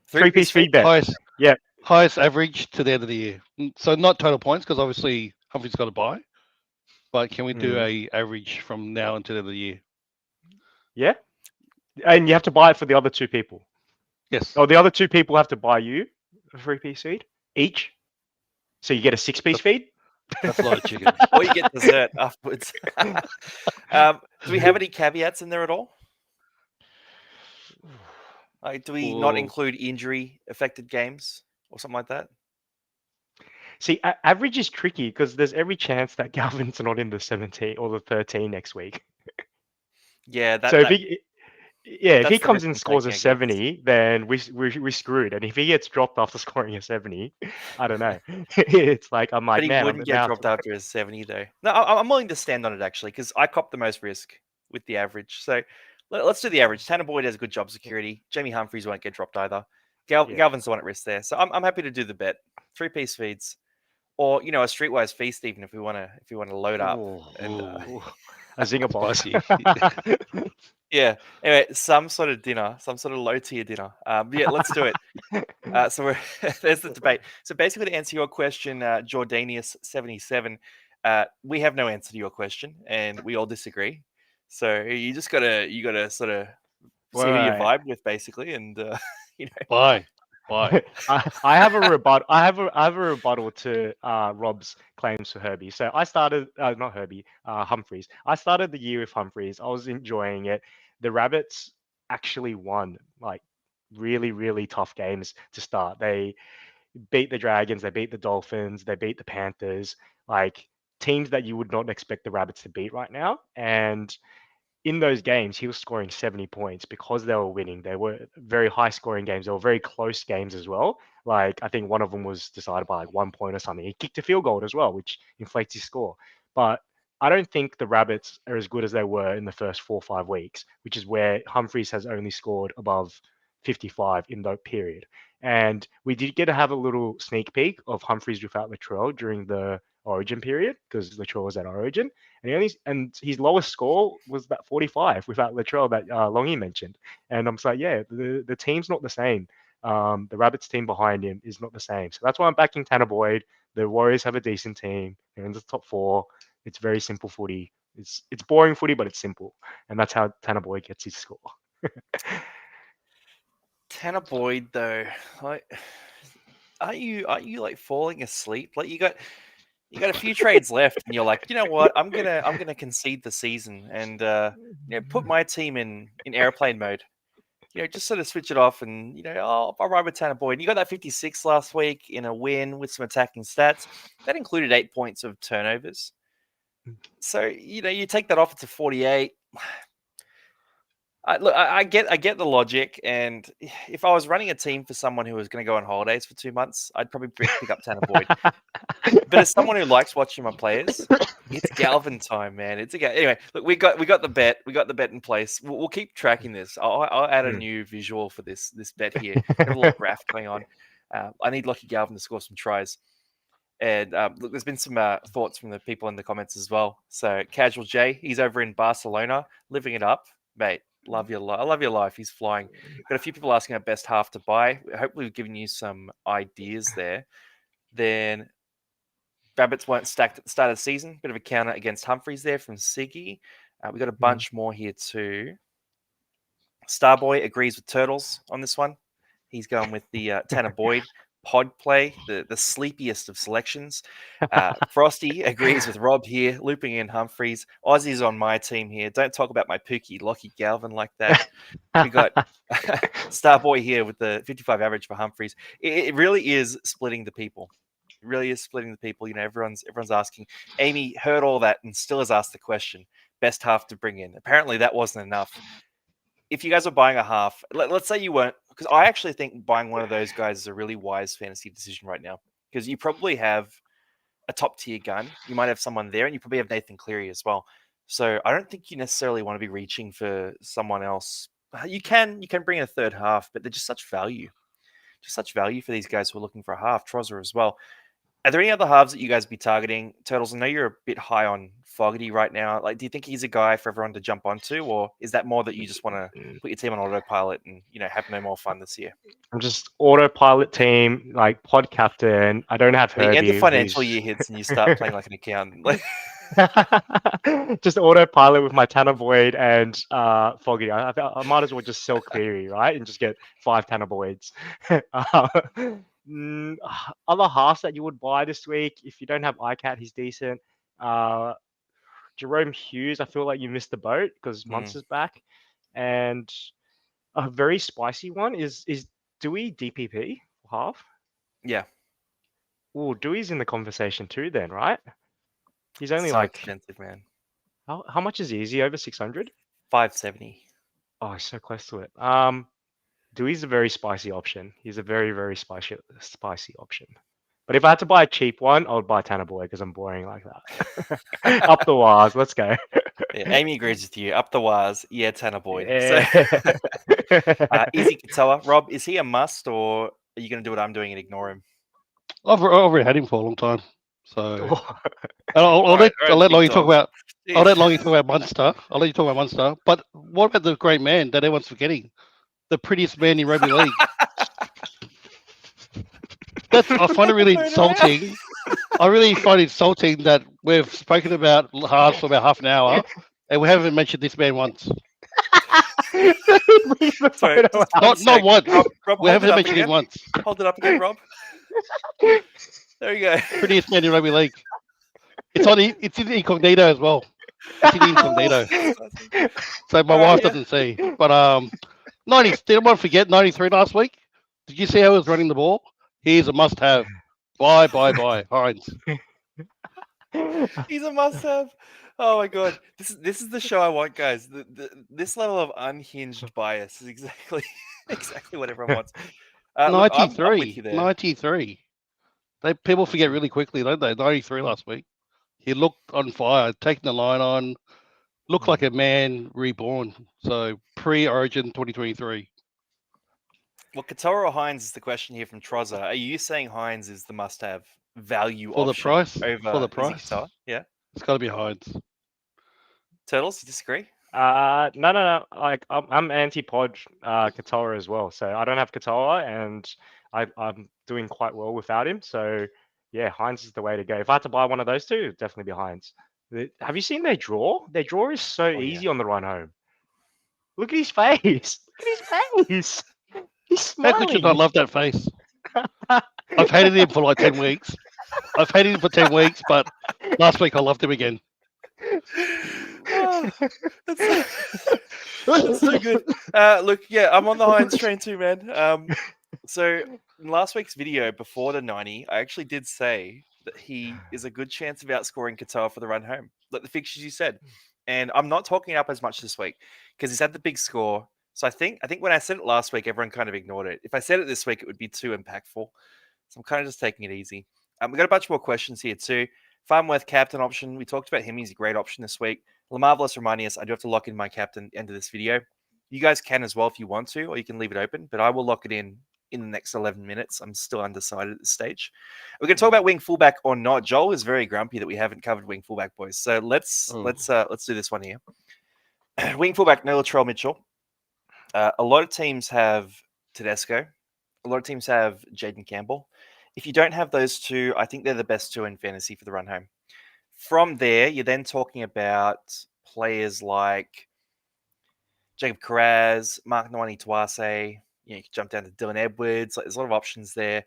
Three-piece feed bet. Highest, Yeah. highest average to the end of the year. So not total points, because obviously Humphrey's got to buy. But can we do a average from now until the end of the year? Yeah. And you have to buy it for the other two people. Yes. Or the other two people have to buy you a three-piece feed each. So you get a six-piece feed. That's a lot of chicken. Or you get dessert afterwards. Do we have any caveats in there at all? Like, do we not Whoa. include injury-affected games or something like that? See, average is tricky because there's every chance that Galvin's not in the 17 or the 13 next week. Yeah, So if if he that's the comes risk in I'm scores a taking, I guess. 70, then we screwed. And if he gets dropped after scoring a 70, I don't know. It's like I'm But like, he man, wouldn't get dropped after his 70, though. No, I'm willing to stand on it, actually, because I cop the most risk with the average. So let's do the average. Tanner Boyd does a good job security. Jamie Humphries won't get dropped either. Yeah. Galvin's the one at risk there. So I'm happy to do the bet. Three-piece feeds. Or, a streetwise feast, even if we want to load up. And a zinger bomb. Spicy. yeah. Anyway, some sort of dinner, some sort of low-tier dinner. Yeah, let's do it. So there's the debate. So basically, to answer your question, Jordanius77, we have no answer to your question, and we all disagree. So you gotta sort of see who you Right. vibe with, basically, and Bye. I have a rebuttal. I have a rebuttal to Rob's claims for Herbie. So I started, not Herbie, Humphreys. I started the year with Humphreys. I was enjoying it. The Rabbits actually won like really, really tough games to start. They beat the Dragons, they beat the Dolphins, they beat the Panthers, like teams that you would not expect the Rabbits to beat right now. And in those games, he was scoring 70 points because they were winning. They were very high scoring games. They were very close games as well. Like, I think one of them was decided by like 1 point or something. He kicked a field goal as well, which inflates his score. But I don't think the Rabbits are as good as they were in the first 4 or 5 weeks, which is where Humphreys has only scored above 55 in that period. And we did get to have a little sneak peek of Humphreys without Latrell during the Origin period because Latrell was at Origin, and his lowest score was that 45 without Latrell that Longy mentioned. And I'm just like, yeah, the team's not the same. The Rabbits team behind him is not the same. So that's why I'm backing Tanner Boyd. The Warriors have a decent team. They're in the top 4. It's very simple footy. It's boring footy, but it's simple, and that's how Tanner Boyd gets his score. Tanner Boyd, though, like, are you like falling asleep? Like you got a few trades left, and you're like, you know what? I'm gonna concede the season and put my team in airplane mode. Just sort of switch it off, and I'll ride with Tanner Boyd. You got that 56 last week in a win with some attacking stats. That included 8 points of turnovers. So you take that off, it's a 48. Look, I get the logic, and if I was running a team for someone who was going to go on holidays for 2 months, I'd probably pick up Tanner Boyd. But as someone who likes watching my players, it's Galvin time, man. Anyway. Look, we got the bet. We got the bet in place. We'll keep tracking this. I'll add a new visual for this bet here. We have a little graph going on. I need Lucky Galvin to score some tries. And look, there's been some thoughts from the people in the comments as well. So Casual J, he's over in Barcelona, living it up, mate. I love your life. He's flying. Got a few people asking our best half to buy. Hopefully, we've given you some ideas there. Then Rabbits weren't stacked at the start of the season. Bit of a counter against Humphreys there from Siggy. We got a bunch more here too. Starboy agrees with Turtles on this one. He's going with the Tanner Boyd pod play, the sleepiest of selections. Frosty agrees with Rob here, looping in Humphreys. Aussie's on my team here. Don't talk about my Pookie Lockie Galvin like that. We got Starboy here with the 55 average for Humphreys. It really is splitting the people. It really is splitting the people. Everyone's asking. Amy heard all that and still has asked the question. Best half to bring in. Apparently that wasn't enough. If you guys are buying a half, let's say you weren't, because I actually think buying one of those guys is a really wise fantasy decision right now, because you probably have a top tier gun. You might have someone there, and you probably have Nathan Cleary as well. So I don't think you necessarily want to be reaching for someone else. You can bring a third half, but they're just such value for these guys who are looking for a half. Trozzer as well. Are there any other halves that you guys be targeting? Turtles, I know you're a bit high on Fogarty right now. Like, do you think he's a guy for everyone to jump onto, or is that more that you just want to put your team on autopilot and have no more fun this year? I'm just autopilot team, like pod captain. I don't have The end of Herbie, financial who's year hits and you start playing like an accountant. Like, just autopilot with my Tanner Void and Foggy. I might as well just sell Cleary, right, and just get 5 Tanner Voids. Other halves that you would buy this week, if you don't have ICAT, he's decent. Jerome Hughes, I feel like you missed the boat because Munster's back. And a very spicy one is Dewey DPP half? yeah, Oh, Dewey's in the conversation too then, right? He's only so like, expensive, man. how much is he? Is he over 600? 570. Oh, he's so close to it. Dewey's a very spicy option. He's a very, very spicy option. But if I had to buy a cheap one, I would buy Tanner Boy because I'm boring like that. Up the wires, let's go. Yeah, Amy agrees with you. Up the wires, yeah, Tanner Boyd. Yeah. So, Easy Katoa. Rob, is he a must, or are you going to do what I'm doing and ignore him? I've already had him for a long time, so I'll Alright, let big Longy talk dog. about. Jeez. I'll let Longy talk about Munster. I'll let you talk about Munster. But what about the great man that everyone's forgetting? The prettiest man in rugby league. I find it really insulting. I really find it insulting that we've spoken about halves for about half an hour and we haven't mentioned this man once. Sorry, just one Not sec. once. Rob, We hold haven't it up mentioned him again. once. Hold it up again, Rob. There you go. Prettiest man in rugby league. It's in incognito as well. It's in incognito. So my wife doesn't see. But 90. Did I forget 93 last week? Did you see how he was running the ball? He's a must-have. Bye, Hines. He's a must-have. Oh my god, this is the show I want, guys. This level of unhinged bias is exactly what everyone wants. Look, I'm with you there. 93. People forget really quickly, don't they? 93 last week. He looked on fire, taking the line on, looked like a man reborn. So pre-Origin 2023. Well, Katoa or Hines is the question here from Trozza. Are you saying Hines is the must-have value For the option price? over For the Izzy price? Katoa? Yeah. It's got to be Hines. Turtles, you disagree? No. Like I'm anti-pod Katoa as well. So I don't have Katoa, and I'm doing quite well without him. So yeah, Hines is the way to go. If I had to buy one of those two, it'd definitely be Hines. Have you seen their draw? Their draw is so easy on the run home. Look at his face. Look at his face. He's How could you not smiling. love that face? I've hated him for like 10 weeks. I've hated him for 10 weeks, but last week I loved him again. Oh, that's so good. Look, yeah, I'm on the Hines train too, man. So in last week's video before the 90, I actually did say that he is a good chance of outscoring Katoa for the run home, like the fixtures you said. And I'm not talking up as much this week because he's had the big score. So I think when I said it last week, everyone kind of ignored it. If I said it this week, it would be too impactful. So I'm kind of just taking it easy. We've got a bunch more questions here too. Farmworth captain option. We talked about him. He's a great option this week. Lamarvelous reminding us I do have to lock in my captain at the end of this video. You guys can as well if you want to, or you can leave it open, but I will lock it in the next 11 minutes. I'm still undecided at this stage. We're going to talk about wing fullback or not. Joel is very grumpy that we haven't covered wing fullback, boys. So let's do this one here. Wing fullback, no Latrell Mitchell. A lot of teams have Tedesco. A lot of teams have Jaden Campbell. If you don't have those two, I think they're the best two in fantasy for the run home. From there, you're then talking about players like Jacob Carraz, Mark Nwani-Tuase. You can jump down to Dylan Edwards. There's a lot of options there.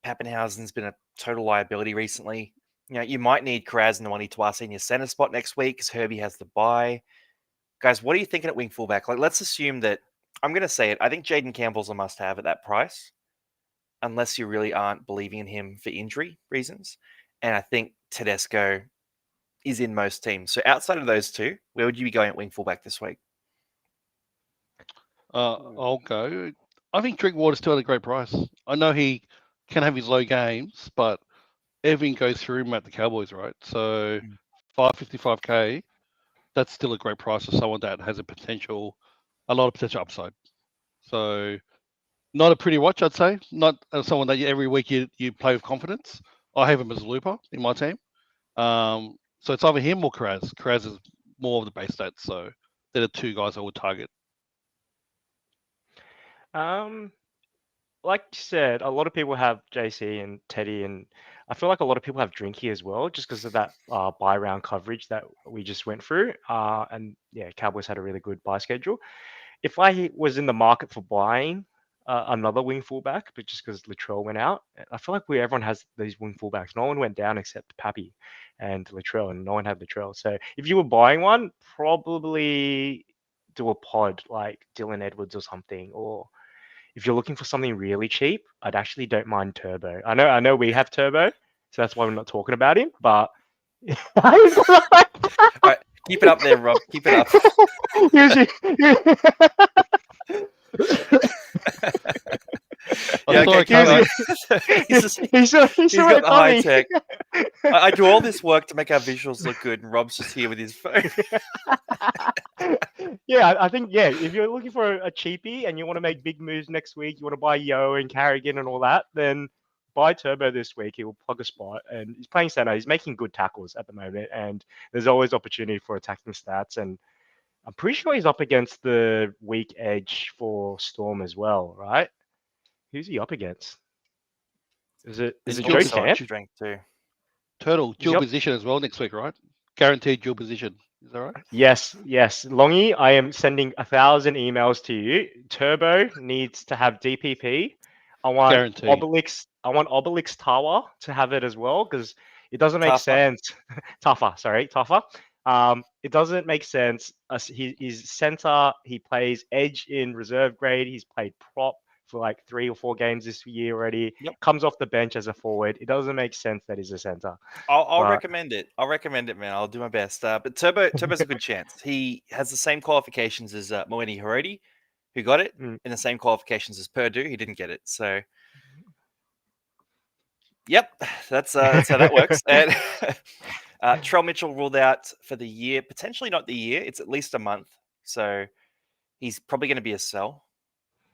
Pappenhausen's been a total liability recently. You might need Carraz and Nwani-Tuase in your center spot next week because Herbie has the bye. Guys, what are you thinking at wing fullback? Let's assume that, I'm going to say it, I think Jaden Campbell's a must-have at that price, unless you really aren't believing in him for injury reasons. And I think Tedesco is in most teams. So outside of those two, where would you be going at wing fullback this week? I'll go. I think Drinkwater's still at a great price. I know he can have his low games, but everything goes through him at the Cowboys, right? So 555k, that's still a great price for someone that has a lot of potential upside. So not a pretty watch, I'd say. Not someone that every week you play with confidence, I have him as a looper in my team. So it's either him or Kraz. Kraz is more of the base stats, so they're the two guys I would target. Like you said, a lot of people have JC and Teddy, and I feel like a lot of people have Drinky as well, just because of that buy round coverage that we just went through. And yeah, Cowboys had a really good buy schedule. If I was in the market for buying another wing fullback, but just because Latrell went out, I feel like everyone has these wing fullbacks. No one went down except Pappy and Latrell, and no one had Latrell. So if you were buying one, probably do a pod like Dylan Edwards or something, or if you're looking for something really cheap, I'd actually don't mind Turbo. I know we have Turbo, so that's why we're not talking about him. But All right, keep it up there, Rob. Keep it up. I saw it coming. He's got the high tech. I do all this work to make our visuals look good, and Rob's just here with his phone. Yeah, I think if you're looking for a cheapie and you want to make big moves next week, you want to buy Yo and Carrigan and all that, then buy Turbo this week. He will plug a spot, and he's playing center. He's making good tackles at the moment, and there's always opportunity for attacking stats. And I'm pretty sure he's up against the weak edge for Storm as well, right? Who's he up against? Is it He's Joe also on Camp? strength too. Turtle, dual Yep. position as well next week, right? Guaranteed dual position. Is that right? Yes. Longy, I am sending 1,000 emails to you. Turbo needs to have DPP. I want Guaranteed. Obelix. I want Obelix Tawa to have it as well, because it doesn't make sense. Tougher. It doesn't make sense. He's center. He plays edge in reserve grade. He's played prop for like 3 or 4 games this year already. Yep. Comes off the bench as a forward. It doesn't make sense that he's a center. I'll recommend it. I'll recommend it, man. I'll do my best. But Turbo's a good chance. He has the same qualifications as Moeni Harodi, who got it, and the same qualifications as Purdue. He didn't get it. So, yep, that's how that works. And Trell Mitchell ruled out for the year. Potentially not the year. It's at least a month. So he's probably going to be a sell.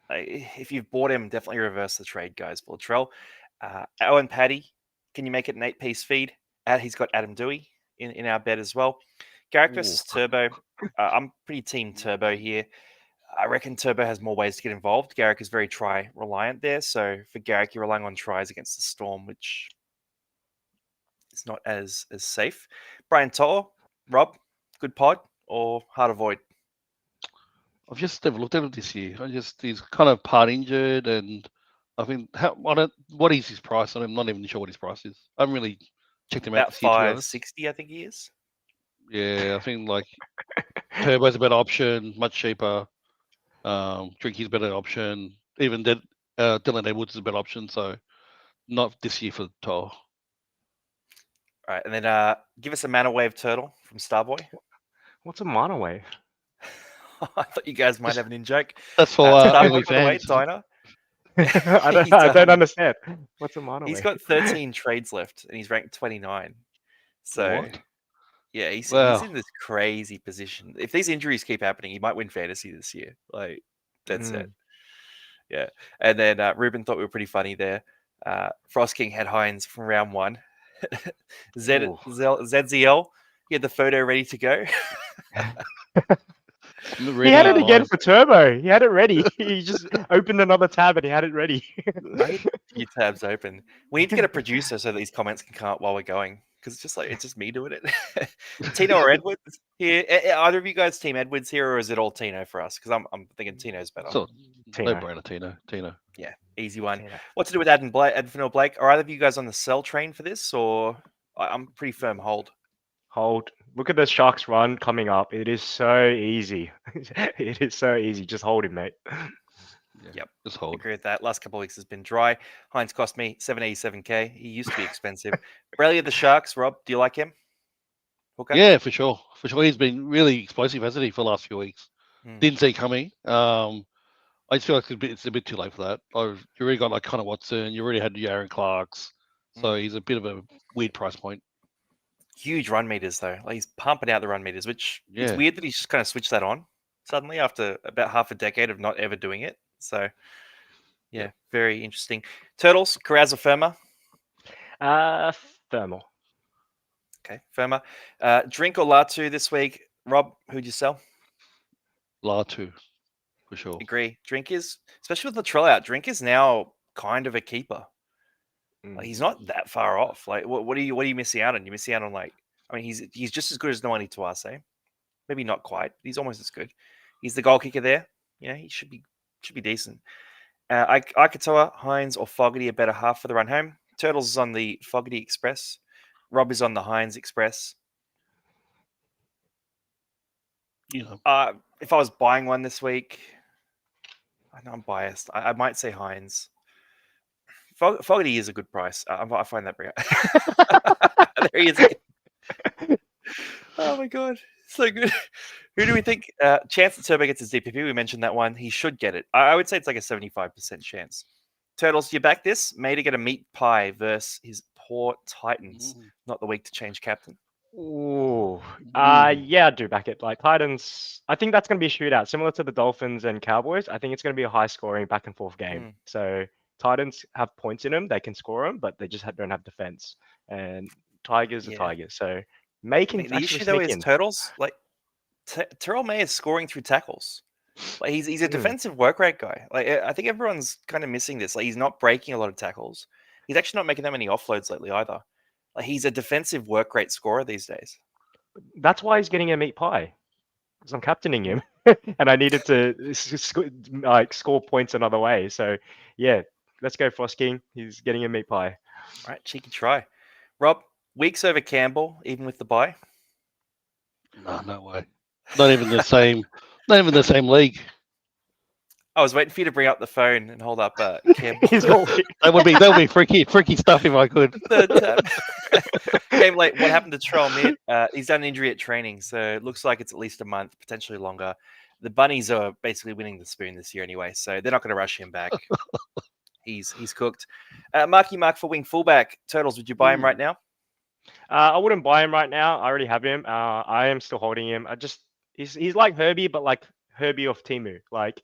If you've bought him, definitely reverse the trade, guys, for Latrell. Owen Paddy, can you make it an 8-piece feed? He's got Adam Dewey in our bet as well. Garrick versus Turbo. I'm pretty team Turbo here. I reckon Turbo has more ways to get involved. Garrick is very try reliant there. So for Garrick, you're relying on tries against the Storm, which is not as safe. Brian Toll, Rob, good pod or hard avoid? I've just never looked at him this year. He's kind of part injured, and I think what is his price? I'm not even sure what his price is. I haven't really checked him out. About $560, I think he is. Yeah, I think like Turbo's a better option, much cheaper. Drinky's a better option. Even Dylan Edwards is a better option. So not this year for Toll. All right, and then give us a mana wave turtle from Starboy. What's a mana wave? I thought you guys might have an in joke. That's for Starboy, by the way, Diner. I don't understand. What's a mana wave? He's got 13 trades left, and he's ranked 29. So, What? yeah, he's in this crazy position. If these injuries keep happening, he might win fantasy this year. Like, that's it. Yeah. And then Ruben thought we were pretty funny there. Frost King had Hines from round 1. ZZL, he had the photo ready to go. He had it again for Turbo. He had it ready. He just opened another tab and he had it ready. A few tabs open. We need to get a producer so these comments can come up while we're going, because it's just me doing it. Tino or Edwards here? Either of you guys team Edwards here, or is it all Tino for us? Because I'm thinking Tino's better. So, no-brainer, Tino. Yeah, easy one. Tino. What to do with Advin Blake? Are either of you guys on the sell train for this, or I'm pretty firm hold? Hold. Look at the Sharks run coming up. It is so easy. It is so easy. Just hold him, mate. Yep. Just hold. I agree with that. Last couple of weeks has been dry. Hines cost me $787K. He used to be expensive. Bradley of the Sharks, Rob, do you like him? Okay. Yeah, for sure. He's been really explosive, hasn't he, for the last few weeks? Didn't see it coming. I just feel like it's a bit too late for that. You already got like Connor Watson. You already had your Aaron Clarks. So he's a bit of a weird price point. Huge run meters, though. Like, he's pumping out the run meters, which it's weird that he's just kind of switched that on suddenly after about half a decade of not ever doing it. So, yeah, very interesting. Turtles, Carrazza Firma. Thermal. Okay, Firma. Drink or Latu this week. Rob, who'd you sell? Latu, for sure. Agree. Drink is, especially with Latrell out, Drink is now kind of a keeper. Like, he's not that far off. Like, what are you missing out on? You're missing out on, like, I mean, he's just as good as Noani Tuase. Maybe not quite. But he's almost as good. He's the goal kicker there. You know, he should be decent. Aikatoa, Hines, or Fogarty a better half for the run home. Turtles is on the Fogarty Express. Rob is on the Hines Express. You know, If I was buying one this week, I know I'm biased. I might say Hines. Fogarty is a good price. I find that very. There he is again. Oh my god, so good. Who do we think? Chance that Turbo gets his DPP. We mentioned that one. He should get it. I would say it's like a 75% chance. Turtles, you back this? May to get a meat pie versus his poor Titans. Not the week to change captain. Ooh. Yeah, I do back it. Like Titans, I think that's going to be a shootout, similar to the Dolphins and Cowboys. I think it's going to be a high-scoring back and forth game. So Titans have points in them; they can score them, but they just don't have defense. And Tigers are Tigers, so May can the actually issue though sneak is in. Turtles. Like Terrell May is scoring through tackles. Like he's a defensive work rate guy. Like I think everyone's kind of missing this. Like he's not breaking a lot of tackles. He's actually not making that many offloads lately either. Like he's a defensive work rate scorer these days. That's why he's getting a meat pie, because I'm captaining him, and I needed to score points another way. So yeah, let's go Frost King. He's getting a meat pie. All right, cheeky try. Rob, Weeks over Campbell, even with the bye. No way. Not even the same. Not even the same league. I was waiting for you to bring up the phone and hold up Campbell. that would be freaky stuff if I could. Third tab. Game late. What happened to Trell Mitt? He's done an injury at training, so it looks like it's at least a month, potentially longer. The Bunnies are basically winning the spoon this year anyway, so they're not going to rush him back. He's cooked. Marky Mark for wing fullback. Turtles, would you buy him right now? I wouldn't buy him right now. I already have him. I am still holding him. He's like Herbie, but like Herbie of Timu. Like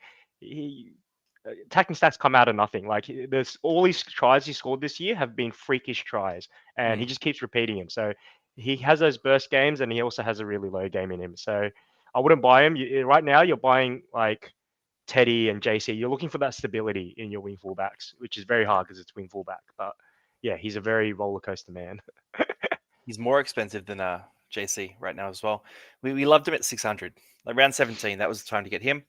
attacking stats come out of nothing. Like there's all these tries he scored this year have been freakish tries, and he just keeps repeating them. So he has those burst games, and he also has a really low game in him. So I wouldn't buy him. Right now, you're buying like Teddy and JC. You're looking for that stability in your wing fullbacks, which is very hard because it's wing fullback. But yeah, he's a very roller coaster man. He's more expensive than JC right now as well. We loved him at 600. Like round 17, that was the time to get him.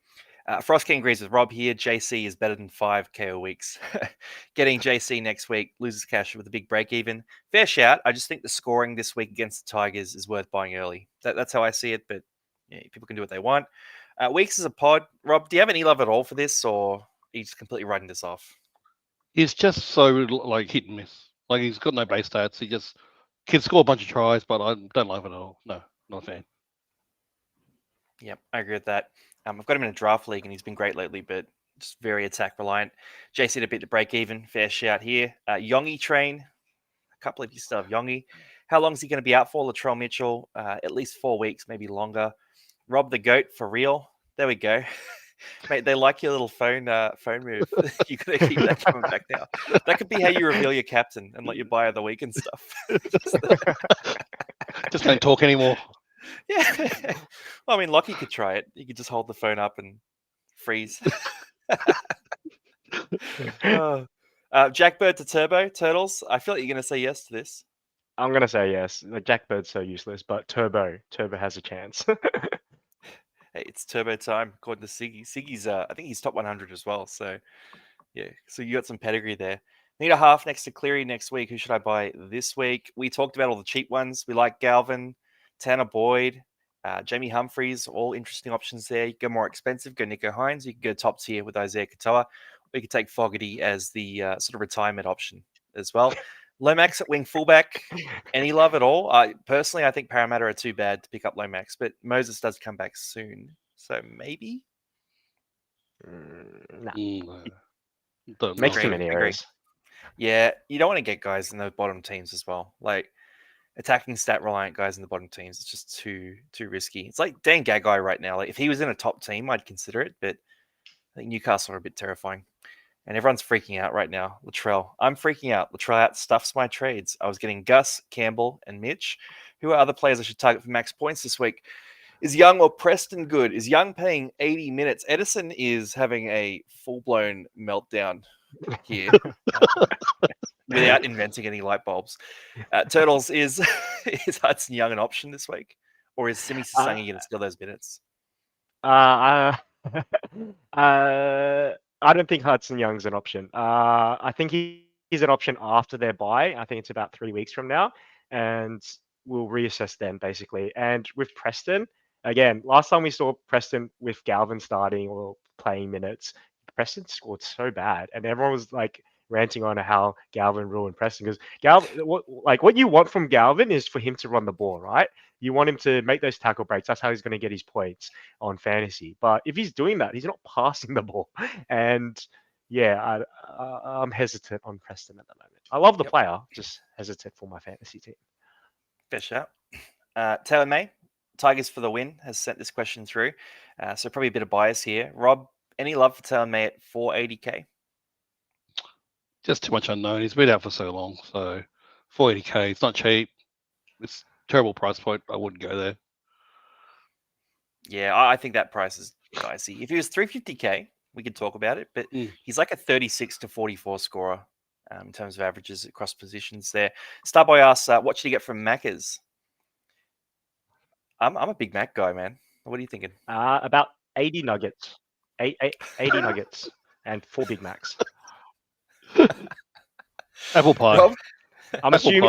Frost King agrees with Rob here. JC is better than 5 KO weeks. Getting JC next week loses cash with a big break even. Fair shout. I just think the scoring this week against the Tigers is worth buying early. That's how I see it, but yeah, people can do what they want. Weeks is a pod. Rob, do you have any love at all for this, or are you just completely writing this off? He's just so like hit and miss. Like he's got no base stats. He just can score a bunch of tries, but I don't love it at all. No, not a fan. Yep, I agree with that. I've got him in a draft league, and he's been great lately, but just very attack reliant. JC to beat the break even. Fair shout here. Yongi train. I can't believe you still have Yongi. How long is he going to be out for? Latrell Mitchell, at least 4 weeks, maybe longer. Rob the Goat for real. There we go. Mate, they like your little phone move. You're going to keep that coming back now. That could be how you reveal your captain and let you buy of the week and stuff. Just don't talk anymore. Yeah. Well, I mean, Lockie could try it. He could just hold the phone up and freeze. Jackbird to Turbo, Turtles. I feel like you're going to say yes to this. I'm going to say yes. The Jackbird's so useless, but Turbo has a chance. Hey, it's Turbo time, according to Siggy. Siggy's, I think he's top 100 as well. So, yeah. So you got some pedigree there. Need a half next to Cleary next week. Who should I buy this week? We talked about all the cheap ones. We like Galvin, Tanner Boyd, Jamie Humphreys. All interesting options there. You go more expensive, go Nico Hines. You can go top tier with Isaiah Katoa. We could take Fogarty as the sort of retirement option as well. Lomax at wing fullback. Any love at all? Personally, I think Parramatta are too bad to pick up Lomax, but Moses does come back soon. So maybe? Makes too many errors. Yeah, you don't want to get guys in the bottom teams as well. Like attacking stat reliant guys in the bottom teams, it's just too risky. It's like Dan Gagai right now. Like if he was in a top team, I'd consider it, but I think Newcastle are a bit terrifying. And everyone's freaking out right now. Latrell. I'm freaking out. Latrell outstuffs my trades. I was getting Gus, Campbell, and Mitch. Who are other players I should target for max points this week? Is Young or Preston good? Is Young playing 80 minutes? Edison is having a full-blown meltdown here without inventing any light bulbs. Turtles, is Hudson Young an option this week? Or is Simi Sasangi going to steal those minutes? I don't think Hudson Young's an option. I think he's an option after their bye. I think it's about 3 weeks from now, and we'll reassess then basically. And with Preston, again, last time we saw Preston with Galvin starting or playing minutes, Preston scored so bad, and everyone was like ranting on how Galvin ruined Preston because Galvin, what you want from Galvin is for him to run the ball, right? You want him to make those tackle breaks. That's how he's going to get his points on fantasy. But if he's doing that, he's not passing the ball. And yeah, I'm hesitant on Preston at the moment. I love the player, just hesitant for my fantasy team. Fair shout. Taylor May, Tigers for the win, has sent this question through. So probably a bit of bias here. Rob, any love for Taylor May at 480k? Just too much unknown. He's been out for so long. So 480k, it's not cheap. It's a terrible price point. I wouldn't go there. Yeah, I think that price is dicey. If he was 350k, we could talk about it. But he's like a 36 to 44 scorer in terms of averages across positions there. Starboy asks, what should he get from Macca's? I'm a big Mac guy, man. What are you thinking? About 80 nuggets. 80 nuggets and 4 Big Macs. Apple pie. Rob? I'm assuming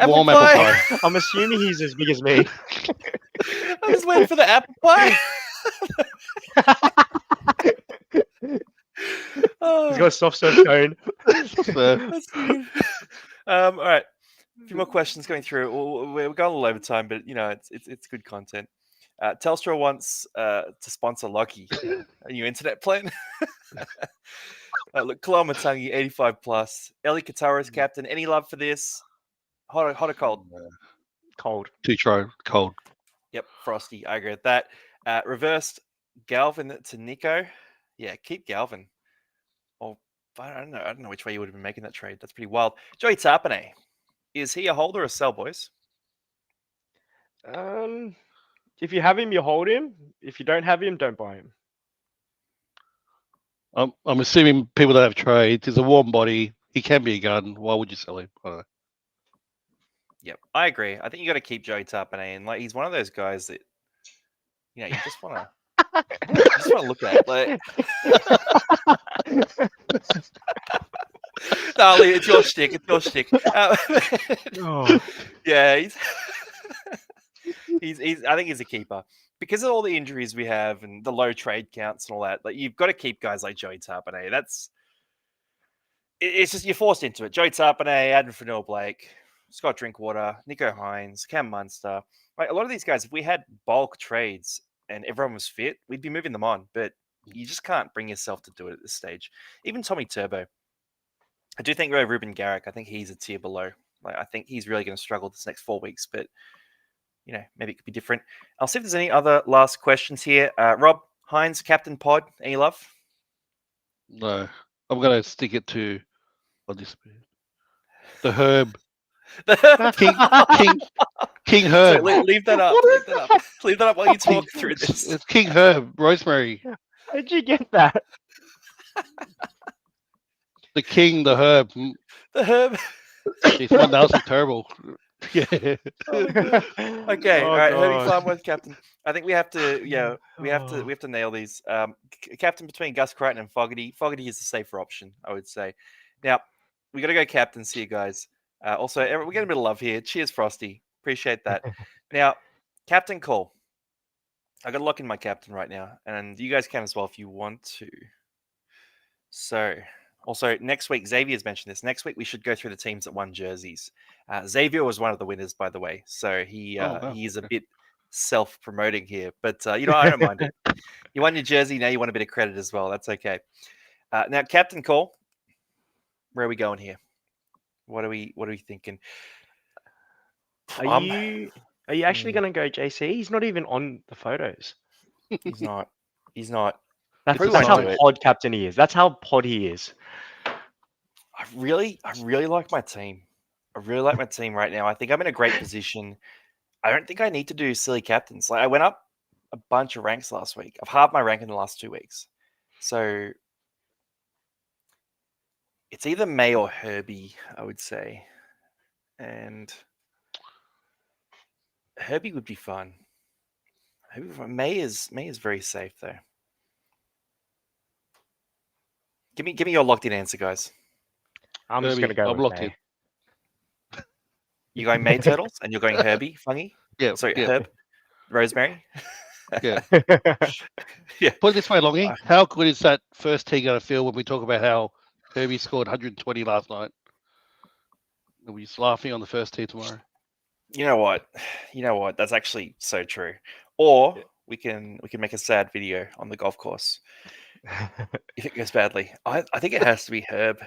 Warm apple pie. I'm assuming he's as big as me. I was waiting for the apple pie. He's got a soft serve cone. All right. A few more questions going through. We're going a little over time, but it's good content. Telstra wants to sponsor Lockie, a new internet plan. Look, Kalamatangi, 85 plus. Eli Katara's captain. Any love for this? Hot or cold? Cold. Cold. Yep, frosty. I agree with that. Reversed Galvin to Nico. Yeah, keep Galvin. Oh, I don't know. I don't know which way you would have been making that trade. That's pretty wild. Joey Tarpanay. Is he a hold or a sell, boys? If you have him, you hold him. If you don't have him, don't buy him. I'm assuming people that have trades. He's a warm body. He can be a gun. Why would you sell him? I don't know. Yep, I agree. I think you got to keep Joey Tarpanay, and he's one of those guys that you just want to look at. Like, no, it's your shtick. It's your shtick. Yeah, he's. I think he's a keeper because of all the injuries we have and the low trade counts and all that. Like, you've got to keep guys like Joey Tarpanay. It's just you're forced into it. Joey Tarpanay, Adam Fanil-Blake, Scott Drinkwater, Nico Hines, Cam Munster. Like, a lot of these guys, if we had bulk trades and everyone was fit, we'd be moving them on. But you just can't bring yourself to do it at this stage. Even Tommy Turbo. I do think Ruben Garrick, I think he's a tier below. Like, I think he's really going to struggle this next 4 weeks, but maybe it could be different. I'll see if there's any other last questions here. Rob, Hines, Captain Pod, any love? No, I'm going to stick it to the Herb. King Herb. So leave that up. Leave that up while you talk through this. It's King Herb, Rosemary. How did you get that? The King, the Herb. The Herb. He's one that was terrible. Yeah. Okay. All right. Herbie Farmworth, captain. I think we have to. We have to nail these. Captain between Gus Crichton and Fogarty. Fogarty is the safer option, I would say. Now we got to go captains here, guys. Also, we're getting a bit of love here. Cheers, Frosty. Appreciate that. Now, captain call. I got to lock in my captain right now, and you guys can as well if you want to. So, also next week, Xavier's mentioned this. Next week we should go through the teams that won jerseys. Xavier was one of the winners, by the way. So he is a bit self-promoting here, but I don't mind it. You won your jersey, now you want a bit of credit as well. That's okay. Now, captain call. Where are we going here? What are we thinking? Are you actually going to go JC? He's not even on the photos. He's not. That's, Probably that's won't how do it. pod captain he is. That's how pod he is. I really like my team. I really like my team right now. I think I'm in a great position. I don't think I need to do silly captains. Like I went up a bunch of ranks last week. I've halved my rank in the last 2 weeks. So it's either May or Herbie, I would say. And Herbie would be fun. May is very safe though. Give me your locked in answer, guys. I'm just going to Herbie, go I'm with locked May. in. You going May Turtles and you're going Herbie, Fungy? Yeah, Sorry, yeah, Herb, Rosemary. yeah. Yeah. Put it this way, Longy. How good is that first tee going to feel when we talk about how Herbie scored 120 last night? We'll be just laughing on the first tee tomorrow. You know what? That's actually so true. Or we can make a sad video on the golf course if it goes badly. I think it has to be Herb.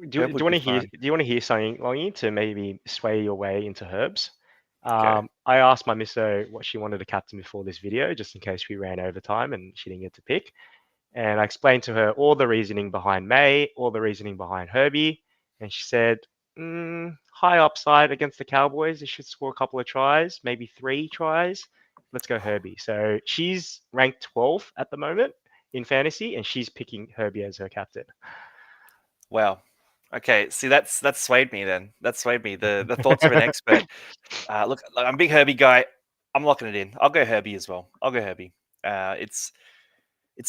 Do you Herb would want be to hear? fun. Do you want to hear something, Longy, to maybe sway your way into Herbs? Go. I asked my misso what she wanted to captain before this video, just in case we ran over time and she didn't get to pick. And I explained to her all the reasoning behind May, all the reasoning behind Herbie, and she said, high upside against the Cowboys. They should score a couple of tries, maybe 3 tries. Let's go Herbie. So she's ranked 12th at the moment in fantasy, and she's picking Herbie as her captain. Wow. Okay. See, that's swayed me. Then that swayed me. The thoughts of an expert. Look, I'm a big Herbie guy. I'm locking it in. I'll go Herbie as well. I'll go Herbie. It's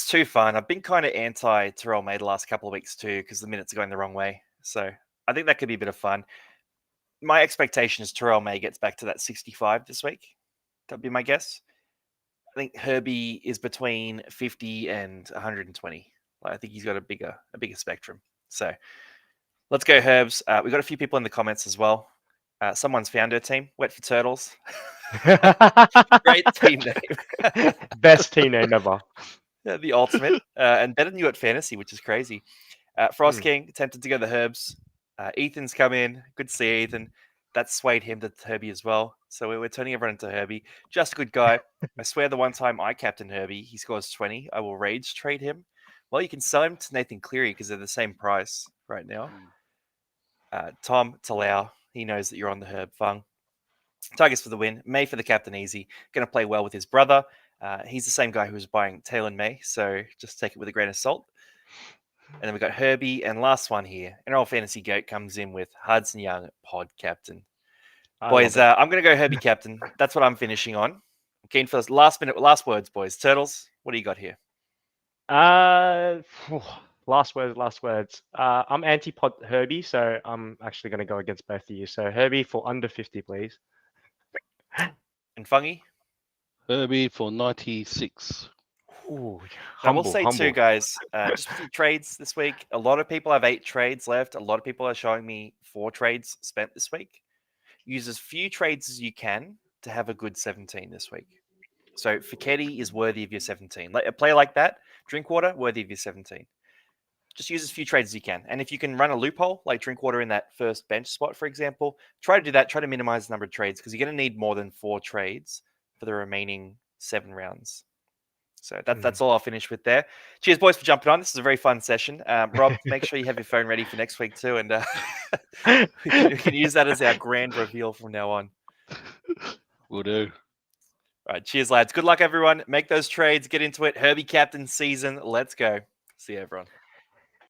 too fun. I've been kind of anti Terrell May the last couple of weeks too because the minutes are going the wrong way. So I think that could be a bit of fun. My expectation is Terrell May gets back to that 65 this week. That'd be my guess. I think Herbie is between 50 and 120. I think he's got a bigger spectrum. So let's go Herbs. We've got a few people in the comments as well. Someone's found her team, Wet for Turtles. Great team name. Best team name ever. The ultimate. And better than you at fantasy, which is crazy. Frost King attempted to go the Herbs. Ethan's come in. Good to see Ethan. That swayed him to Herbie as well. So we're turning everyone into Herbie. Just a good guy. I swear the one time I captain Herbie, he scores 20. I will rage trade him. Well, you can sell him to Nathan Cleary because they're the same price right now. Tom Talau, he knows that you're on the Herb Fung. Tigers for the win. May for the captain easy. Going to play well with his brother. He's the same guy who was buying Taylor and May, so just take it with a grain of salt. And then we've got Herbie, and last one here. NRL Fantasy Goat comes in with Hudson Young, pod captain. Boys, I'm going to go Herbie captain. That's what I'm finishing on. I'm keen for last words, boys. Turtles, what do you got here? Last words. I'm anti-pod Herbie, so I'm actually going to go against both of you. So Herbie for under 50, please. And Fungy? Herbie for 96. Ooh, I will say too, guys, just with your trades this week, a lot of people have 8 trades left. A lot of people are showing me 4 trades spent this week. Use as few trades as you can to have a good 17 this week. So Fichetti is worthy of your 17. Like a player like that, Drinkwater, worthy of your 17. Just use as few trades as you can. And if you can run a loophole, like Drinkwater in that first bench spot, for example, try to do that. Try to minimize the number of trades because you're going to need more than 4 trades for the remaining 7 rounds. So that's all I'll finish with there. Cheers, boys, for jumping on. This is a very fun session. Rob, make sure you have your phone ready for next week too. And we can use that as our grand reveal from now on. Will do. All right, cheers, lads. Good luck, everyone. Make those trades. Get into it. Herbie captain season. Let's go. See you, everyone.